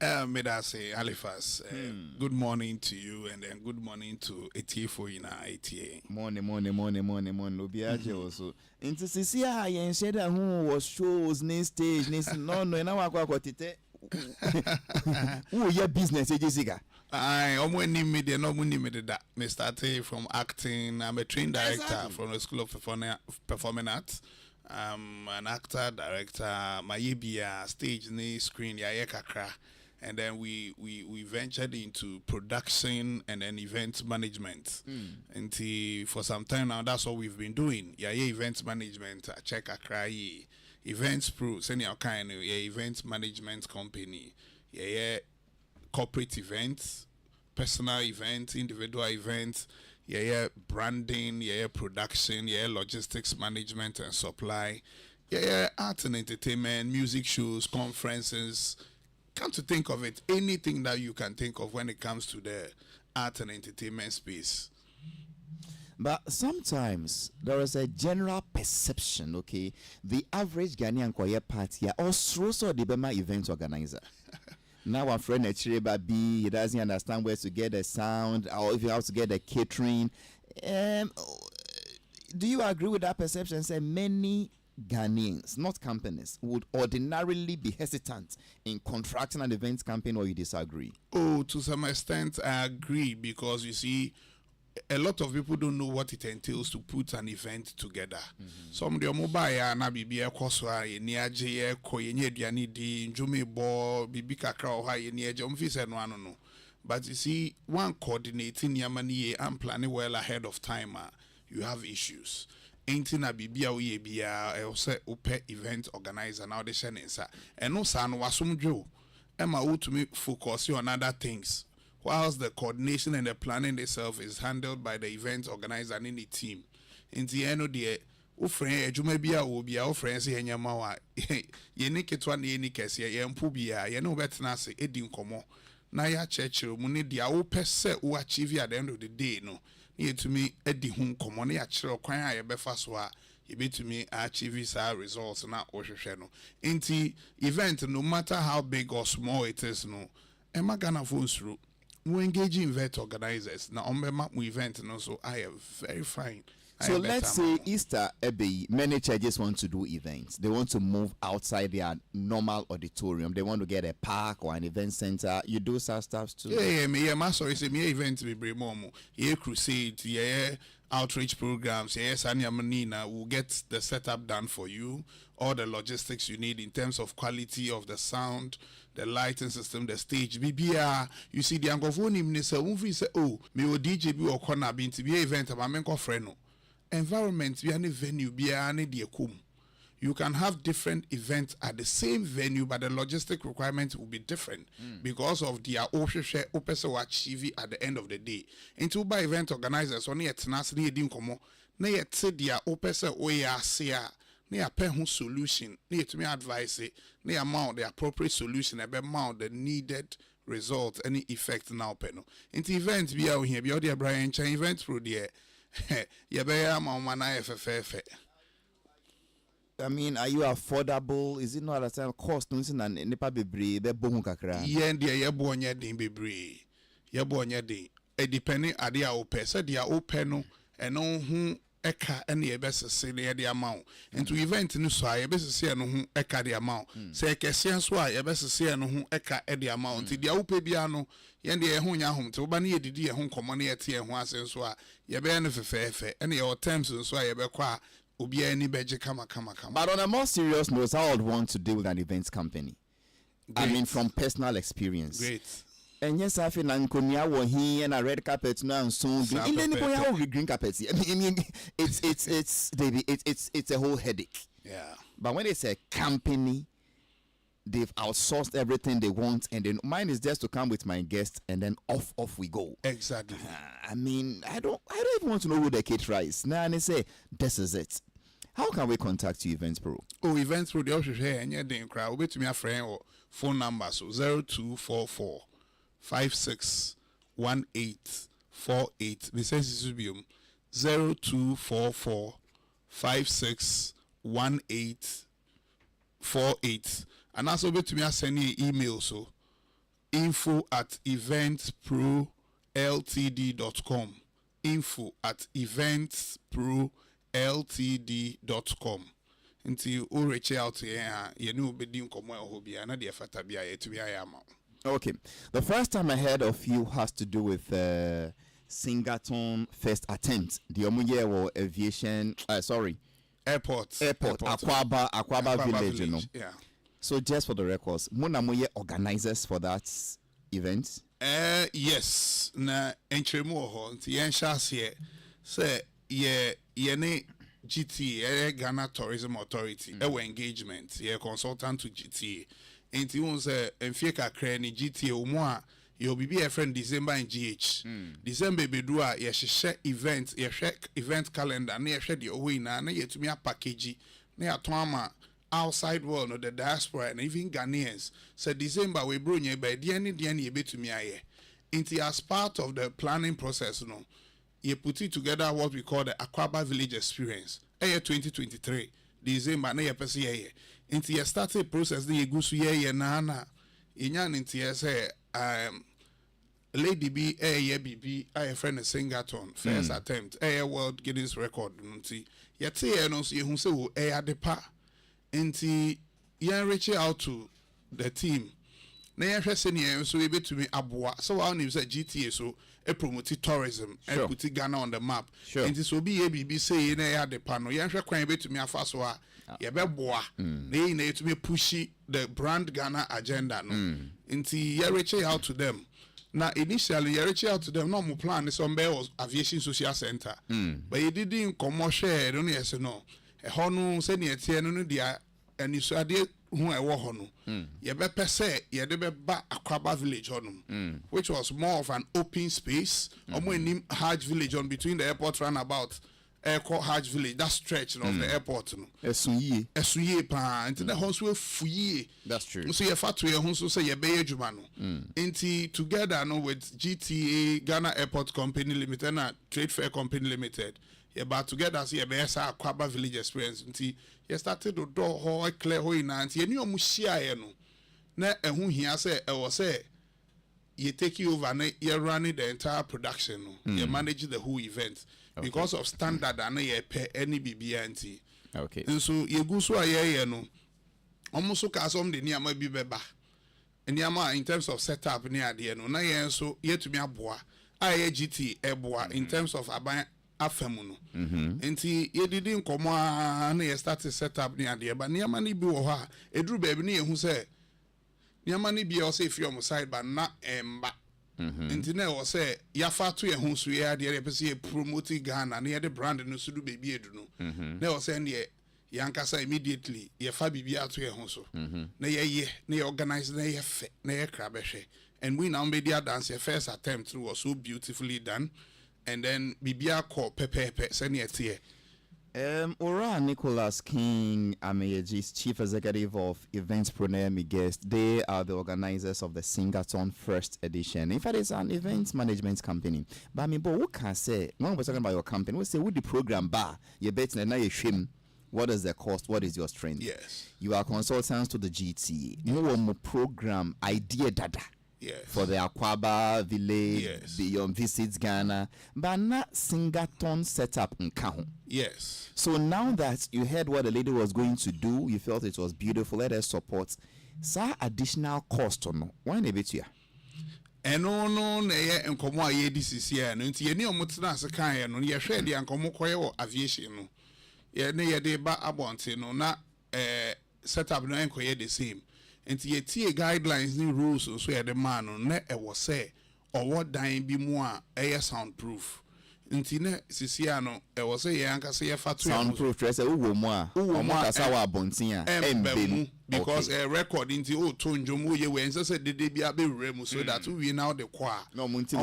May I say, Halifax, good morning to you, and then good morning to ATA in our ATA. Morning. Obiaje also. Into see how you said that who was shows, next stage, next no, now I got it. Who your business, Jessica? I almost need me, they no money me that. Me started from acting. I'm a trained director from the School of Performing Arts. I'm an actor, director. My EBA stage, screen, kakra. And then we ventured into production and then event management. And for some time now, that's what we've been doing. Event management. I check Accra. Events Pro, senior kind. Event management company. Corporate events, personal events, individual events. Branding. Production. Logistics management and supply. Art and entertainment, music shows, conferences. Come to think of it, anything that you can think of when it comes to the art and entertainment space. But sometimes there is a general perception, okay? The average Ghanaian choir party are also the Bema event organizer. Now our friend Echireba B, he doesn't understand where to get the sound or if you have to get the catering. Do you agree with that perception? Say many Ghanaians, not companies, would ordinarily be hesitant in contracting an event campaign, or you disagree? Oh, to some extent, I agree, because you see, a lot of people don't know what it entails to put an event together. Some of the mobile na bibi ekoswa ni aje ko yenye aduane di njume bo bibi kakra o ha ye ni aje omfise no ano no. But you see, one coordinating yamani and planning well ahead of time, you have issues. Ain't na bibia we bia say ope event organizer now the shenensa and no san wasumjo emma to me focus on other things, whilst the coordination and the planning itself is handled by the event organizer and the team. In the end of the friend ejuma bia wo bia o friend say nyama wa ye ni ketwa na ye ni kese ye mpu bia ye no betena se edi nkomo na ya chechiro mu ne dia wo pese wo achieve at the end of the day no. To me, Eddie Hun common actual quite a befaswa, you be to me achieve our results and not Oshano. Inti event, no matter how big or small it is, no, Emma Ghana phones through. We engage in event organizers. Now, on my event, and also I am very fine. So let's say Easter Abbey, many churches want to do events. They want to move outside their normal auditorium. They want to get a park or an event center. You do such stuff too? My sorry, say me events we bring more. Crusade, outreach programs. Sanya Manina will get the setup done for you. All the logistics you need in terms of quality of the sound, the lighting system, the stage. BBR, you see the Anglophone minister, say, oh, me o DJ be or corner being to be event, I'm a friend. Environment, we are a venue, be you can have different events at the same venue, but the logistic requirements will be different because of the share opesa achieve at the end of the day. Into by event organizers, only at Nasri Dinkomo, nay at Sedia opesa oya sea, near pen solution, near to me advise it, near mount the appropriate solution, about mount the needed result, any effect now penal. Into events, we are here, be the Brian Chan event through the I mean, are you affordable? Is it not at the time cost? And nipa bebre be bohu kakra. Yeah, dear, ye bonya din bebre. Ye bonya din. E depending at the open. So the open and on who eka any best say the amount. And to event no so I best say no who eka the amount. Say kesian so I best say no who eka the amount. The open biano. Yendi ehunya home to bani edidi ehun komone ete ehun asenso a ye be no fefefe ene your terms so a ye be kwa obi ani beje kama. But on a more serious note, I would want to deal with an events company. Great. I mean, from personal experience. Great. And yes, I feel like when he and a red carpet now and soon in the boy with green carpet. I mean, it's a whole headache. Yeah. But when it's a company, they've outsourced everything they want, and then mine is just to come with my guests, and then off we go. Exactly. I mean, I don't even want to know who the caterer is. Now, and they say this is it. How can we contact you, Events Pro? Oh, Events Pro, the option here, and you're doing crowd. Wait to me a friend or phone number so 0244 561848. This says this will be 0244 561848. And also, wait to me, I send you email so info@eventsproltd.com. info@eventsproltd.com. Until you reach out to you know, be doing come well, hobby, and the fatabia to be I am. Okay. The first time I heard of you has to do with Singaton first attempt. The Omuye or aviation, Airport. Akwaba village, you know. Yeah. So just for the records, Munamuye organizers for that event? Yes. Na entremo ho nti yen shase say ye ne GT Ghana Tourism Authority engagement ye consultant to GT nti won say enfie kakra ni GT omo a ye obibi friend December in GH December bedu a ye hye event calendar na ye hwe de owe na yetumi a package na ya to ama outside world no the diaspora and even Ghanaians said December we bro nye by the any betumi aye into as part of the planning process no you put it together what we call the Akwaba Village Experience 2023 December na ye pese ye into you started process the gusu ye na inyan into ye say Lady B ye BB I friend a Singaton first attempt World Guinness record nti yete ye no so ye hu se wo adepa nti yan reach out to the team na yan hwese ne so ebe to me aboa so wa nim say GTA so e promote tourism and put Ghana on the map nti so bi ABB say na ya de pa no yan hwe kwan ebe to me afa so a ye be boa na yin na to me push the brand Ghana agenda no nti yan reach out to them na initially you reach out to them no mo plan is on was aviation social center but you didn't come share no yes no hono se ne tie no dia anisuade hu ewo hono ye be pese ye de be ba Akwaba village hono which was more of an open space omo enim Hajj village on between the airport roundabout Airport Hajj village that stretch of the airport no esuye pa into the house we fuye that's true so ye fatu ye hu so say ye be adwuma no into together no with GTA Ghana Airport Company Limited and Trade Fair Company Limited yeah, but together see a better Akwaba Village Experience. Nti you started to do how clear how in and you knew mushia no. Na ehun here say e was say you take you over na you running the entire production no. You manage the whole event because of standard and you pay any BBNT. Okay. And so you go so aye no. Almost ka some the niama bi beba. Niama in terms of setup ni ade no. Na yen so yetumi aboa. Aye GT eboa in terms of aban afemu no enti ye didi nkomo na ye start set up ni ade ba niama ni bi wo ha eduru ba bi na ye hu se niama ni bi o se fi o side ba na emba enti na wo se ya fa to ye hu so ye ade ye pese ye promote Ghana na ye de brand no so du be bi edu no na wo se ne yankasa immediately ye fa bibi ato ye hu so na ye na ye organize na ye fe na ye kra be hwe and we now made their dance first attempt was so beautifully done. And then Bibia called Pepe Senior Tier. Ora Nicholas King Ameyeji's chief executive of Events Pronemi Guest. They are the organizers of the Singaton First Edition. In fact, it's an events management company. But I mean, but what can I say? When we're talking about your company, we say with the program bar, you bet now you shim. What is the cost? What is your strength? Yes. You are consultants to the GT. You want more program idea dada. Yes. For the Akwaba village, yes. Beyond Visits Ghana, but not Singaton setup in Kahun. Yes. So now that you heard what the lady was going to do, you felt it was beautiful, let us support. Sa additional cost or no? Why a bit here? And no, na enkomo aye this year. No, nti ye ni omutena ase kan ye no. Ye hwe de enkomo koye wo aviation no. Ye ne ye de ba abonte no na setup no enkoye the same. And ye tie guidelines ni rules so ye the man no na e wo say owo dan bi mu a e soundproof nti na sisia no e wo say ye anka say ye fa to soundproof dress e wo mu a o mo kasa wa bontin a embemu because a record nti o to ndwom wo ye we nse say dede bi abewure mu so that we now the choir no mo nti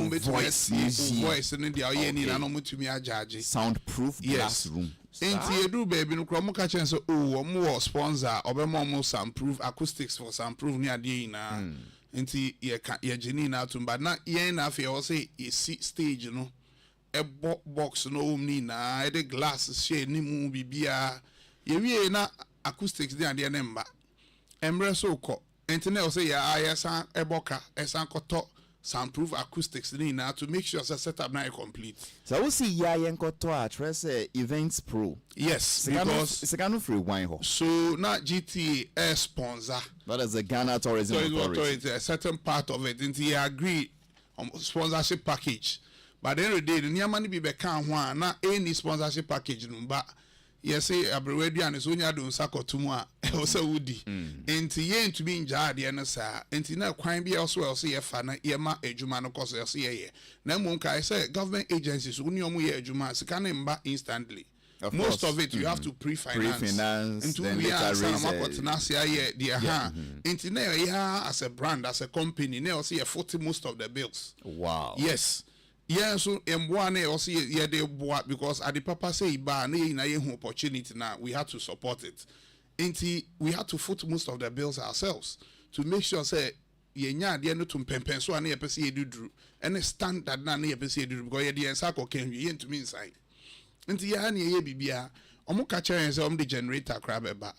voice no dia ye ni na no mutumi ajaje soundproof classroom Enti edu baby no kro mo ka chen so o mo sponsor obemo mo soundproof acoustics for soundproof ni ade ina enti ye geni na to but na ye na fe o say ye stage no e box no ni na e de glass share ni mu bibia ye wie na acoustics ni ade na mba emre so ko internet will say yeah esan eboka esan koto soundproof acoustics now to make sure the setup now is complete. So we see Yayenkoto address Events Pro. Yes, because it's a kind of free wine. So now GTA sponsor. That is the Ghana Tourism Authority. A certain part of it, and he agree on sponsorship package. But then the day the near money be back one not any sponsorship package, but yes, say Abrewedi and Sonia don't sako tumwa also woody. And to to be in Jadi and sa, and now crime be also I'll see a fan, Yama Ejumano cause I'll see a year. Namunka, I say government agencies, Uniomu Ejuma, Sakanimba instantly. Most of it you have to pre-finance. And to we are as a brand, as a company, now see a 40 most of the bills. Wow. Yes. Yeah, so M1 also yeah they bought because at the papa say ba na opportunity now we had to support it. And we had to foot most of the bills ourselves to make sure say yenya de no to pempen so na yepese edudru and standard na yepese edudru because ye de ensako can you to me inside. And ya na ye bibia omo ka chere say the generator crab ba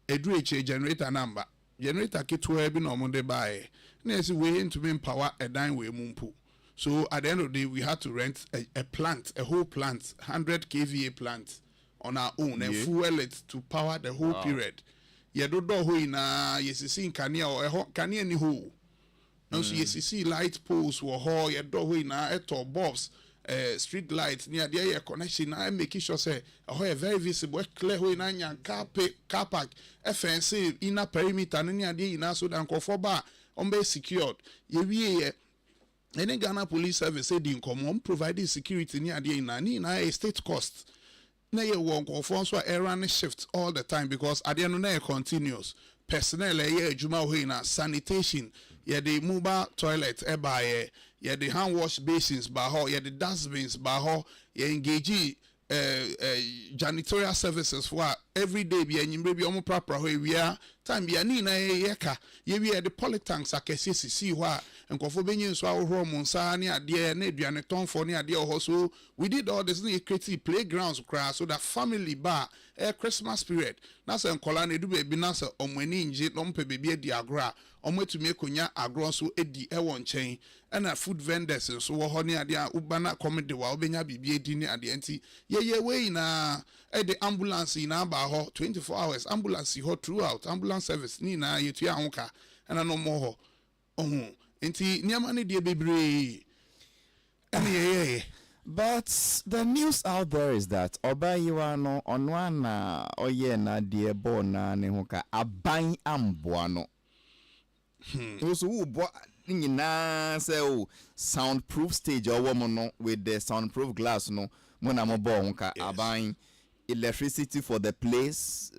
edu eche generator number generator kitwa bi na omo de buy na say we into me power a dine we mumpu. So at the end of the day, we had to rent a plant, a whole plant, 100 kVA plant on our own and fuel it to power the whole period. You don't know who na see Kania or Kania ni who. And so you see light poles or ho you don't who na eto bulbs, street lights near the connection. I making sure say a very visible, clear who na car park, FNC inner perimeter near the ina so dan ko for bar be secured. You any Ghana Police Service said in common providing security near the na a state cost. Na ye won't conform so errand shift all the time because at the end of the day continuous. Personnel juma sanitation, the mobile toilet by the hand wash basins by the dustbins by engage janitorial services for every day be any maybe almost proper where we are time be ani na yeka ye we the polytanks akese see wha nkofo benyin so ahoro mo nsa ne ade na aduane tonfo ne ade ho so we did all this na create playgrounds crash so that family bar Christmas period na se nkola na edu be na se omani nje no mpe bebi adi agro omatumi ekonya agro so edi ewo nchen na food vendors so wo ho ne ade a ubana comedy wa obenya bibi edi ne ade anti ye we na the ambulance na ba ho 24 hours ambulance ho throughout ambulance service ni na yetu ahonka na no mo ho ohun enti niama ne de bebre yeah. But the news out there is that Obayiwano onwana oye na die bo na ne hoka aban amboano. So who bo nyina say soundproof stage or woman with the soundproof glass no when I'm bo hoka aban electricity for the place,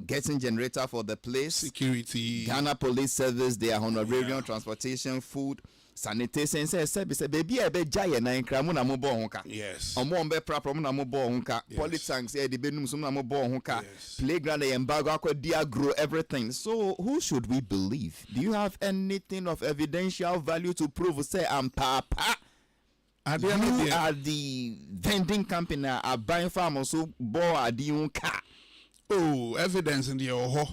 getting generator for the place, security, Ghana Police Service, their honorarium, transportation, food, sanitation. Say baby I be jaya na nkra na mo bo honka. Yes. Omo be prapra mo na mo bo honka. Polytanks the benum so na mo bo honka. Playground embargo akwa grow everything. So who should we believe? Do you have anything of evidential value to prove say I'm papa? You are the vending company are buying farmers so bo adi car. Oh, evidence in the oho.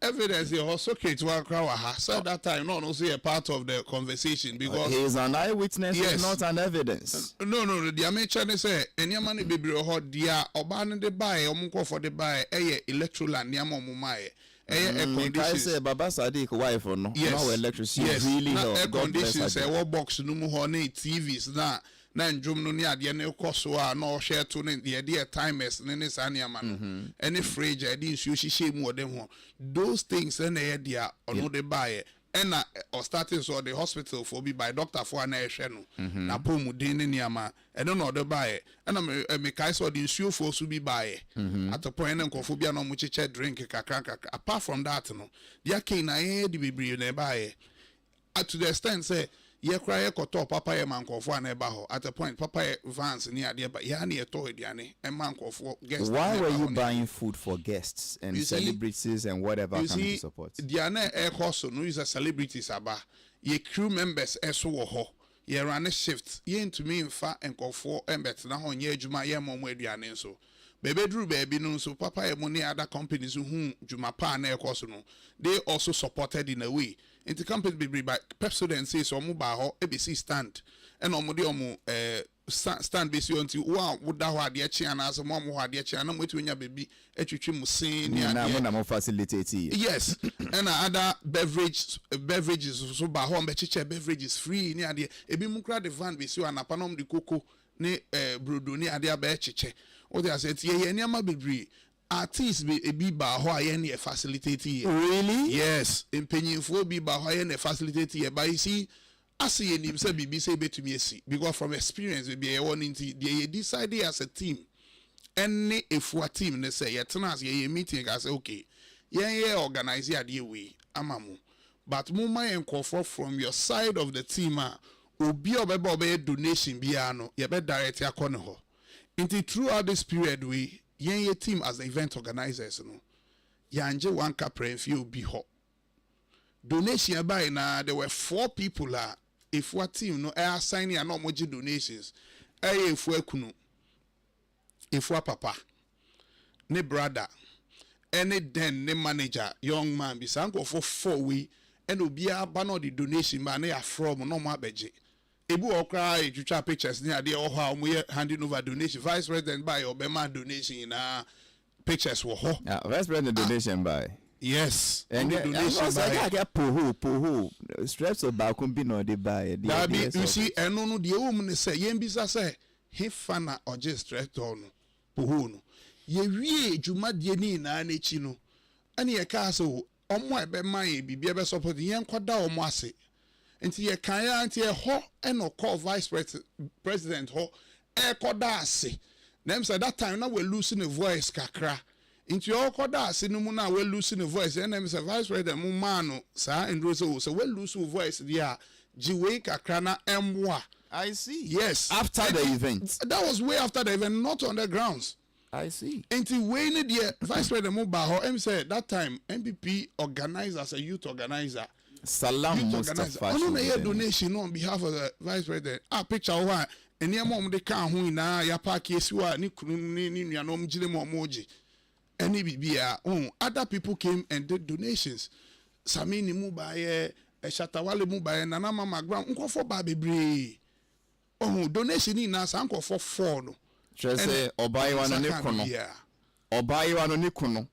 Evidence in your socket to our so that time no say a part of the conversation because he is an eyewitness, is not an evidence. No, the American say any money baby or dia oban de buy omunko for the buy electroland niamo mumae. I say Baba Sadiq wife or no? Yes. No electricity. Yes. Really no. Air God conditions. Air box no more TVs na njum no ni ade na ekoso a na o share to ne the timers ne sania man. Any fridge I didn't show she mu dem ho. Those things na e dia ono de buy. And or starting so the hospital for be by doctor for an no na pomu din ne niama and no the buy and I me kai so the issue for so be buy at the point and confobia no much drink kakranka apart from that no dia kin na e di bebre na buy to the extent say ye cry koto papa ye man kofo na eba ho at the point papa vans ni ade ba ya na ye to ediane e man kofo guests. Why were you buying food for guests and celebrities and whatever coming to support? Diane e koso no is a celebrities aba ye crew members eso wo ho ye run shift ye ntumi mfa nkofo embet na ho nye adwuma ye momo aduane so Bebe Drew baby no so papa e money other companies who juma pa na ekoso no they also supported in a way into companies be by Pepsodent says so mo ba ho ABC stand and omo de omo stand base until wow would that what the chi and as mo what the chi na mo etu nya baby etwetwe mu sin na mo facilitate. Yes, and other beverages so ba ho be chiche beverages free ni ade ebi mu kra the van base anapa nom de koko ne brodo ni ade aba chiche. What they said, yeah, niama bebre. Artists be a be ba ho aye ne facilitate. Really? Yes, in penyinfo be ba ho aye ne facilitate. But you see, as you nim say bibi say betumi esi because from experience we be a one into they decide as a team. Any if a team they say yeah tenas yeah meeting I say okay. Yeah organize ade we amamu. But mo my enkwofo from your side of the team obi obeba obe donation bia no ye be direct akọ ne ho. Into throughout this period, we your team as the event organizers, no, yanje one capre few be hot. Donation by now there were 4 people if what team no air signing and not much donations. If we kuno, if we papa, ne brother, any then ne manager, young man, be sanko for 4 we and ubia bano the donation man they are from no more budget. Ebu okra you try pictures near the how we handing over donation vice president by Obama donation in pictures wo ho vice president donation by yes and donation by I get poho straps of back be no dey buy you see eno no de wo mu say yen bisa say he fana oje stress on poho no ye wie djuma de ni na na chi no ane ye ka so omo ebe man ye bibia be support yen kwada omo ase nti ye kan ya nti e ho e no call vice president ho e koda ase them say that time na we losing the voice kakra nti o koda ase no mu na we losing the voice and them say vice president mu man no sa ndro so we lose voice dia jiwe kakra na emwa. I see. Yes, after the event. That was way after the event, not on the grounds. I see. Until when the vice president mu ba ho said that time MPP organized as a youth organizer. Salam Mustafa. I don't know donation on behalf of the vice president. Picture one. And your mom, they can't win now. Your park is what Nikunini and Omjilemo Moji. And other people came and did donations. Samini Mubaye, Shatawale Mubaye, Nanama Magram, Uncle for Baby Bree. Oh, donation in us, Uncle for 4. Just say, Obayiwan on Nikono. Obayiwan on Nikono.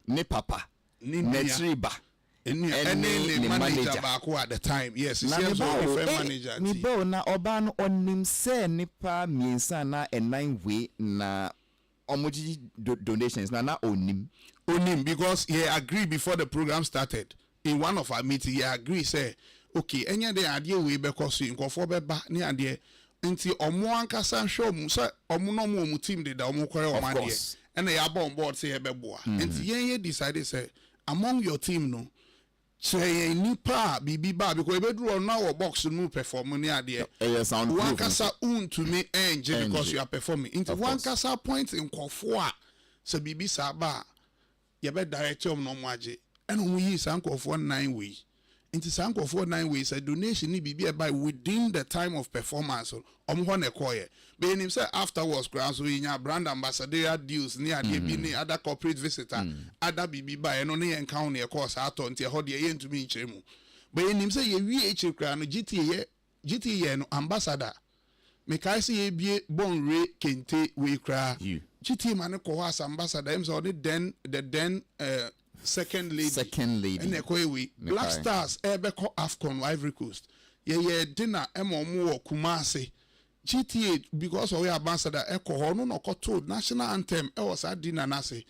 Ne papa. Netriba. Any manager back at the time, yes, it's manager. Ni bo na oba no onim se nipa miensa na enine we na omoji donations na onim because he agreed before the program started. In one of our meetings, he agreed say, okay, any day idea we because in go be ba ni ade nti omo ankasa show mu say omo no mo team de da omo kwere omo ade and they are on board say e be boa. Nti yen decided say among your team no say nipa bibi ba because we do on our box no perform ni ade one kasa to me engine because you are performing into one kasa point in kofo a say bibi sa ba ye be director no mo age and we use anko for 9 way into sanko for 9 ways a donation ni bibi by within the time of performance omo ho na koye be him say afterwards grounds we nya brand ambassador deals ni ade bi ni other corporate visitor other bibi by no ne encounter ne course ato nti ho de ye ntumi nkyeremu be him say ye wie eche kra no GTA no ambassador me kai say ye bie bonre kente we kra GTA man ko as ambassador him say the second lady and we Black Stars Ebeko Afcon Ivory Coast ye dinner emo Kumasi GTA because we ambassador eko no told national anthem e was at dinner na say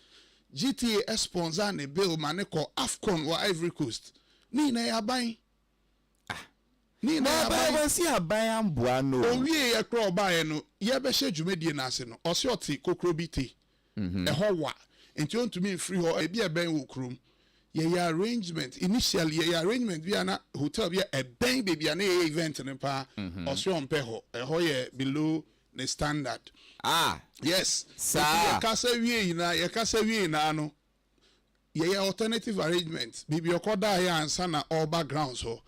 GTA sponsor ne bill maneko Afcon or Ivory Coast ni na ya ban ni na ya ban si aban amboa no o wie ye kro ba no ye be hye dwumedie na ase no osioti kokrobite e ho wa enti on to me free ho e bia ben wo krom ye arrangement initially ye arrangement bia na hotel bia e ben baby na ye event ne pa osio mpe ho e ho ye below the standard yes sir ye kasa wie na no ye alternative arrangement bibi okoda ya ansa na all backgrounds ho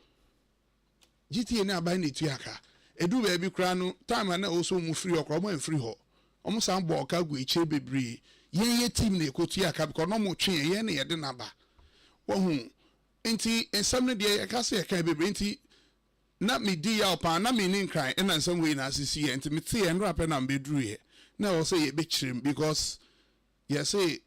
GTA na aban ne tuaka edu ba bi kra no time na also mu free okro mo free ho ɔmo san bɔ ɔka gu ekyir bebree yɛn team na ekotu aka because no mo twe yɛn na yɛde naba wɔhu nti nsɛm no deɛ yɛka sɛ yɛka bebree nti na me di ya pa na me ni nkran ɛna nsɛm wei na asisi yɛ nti me te yɛn ndo apɛ na mbɛduru yɛ na wɔ sɛ yɛbɛkyerem because yɛsɛ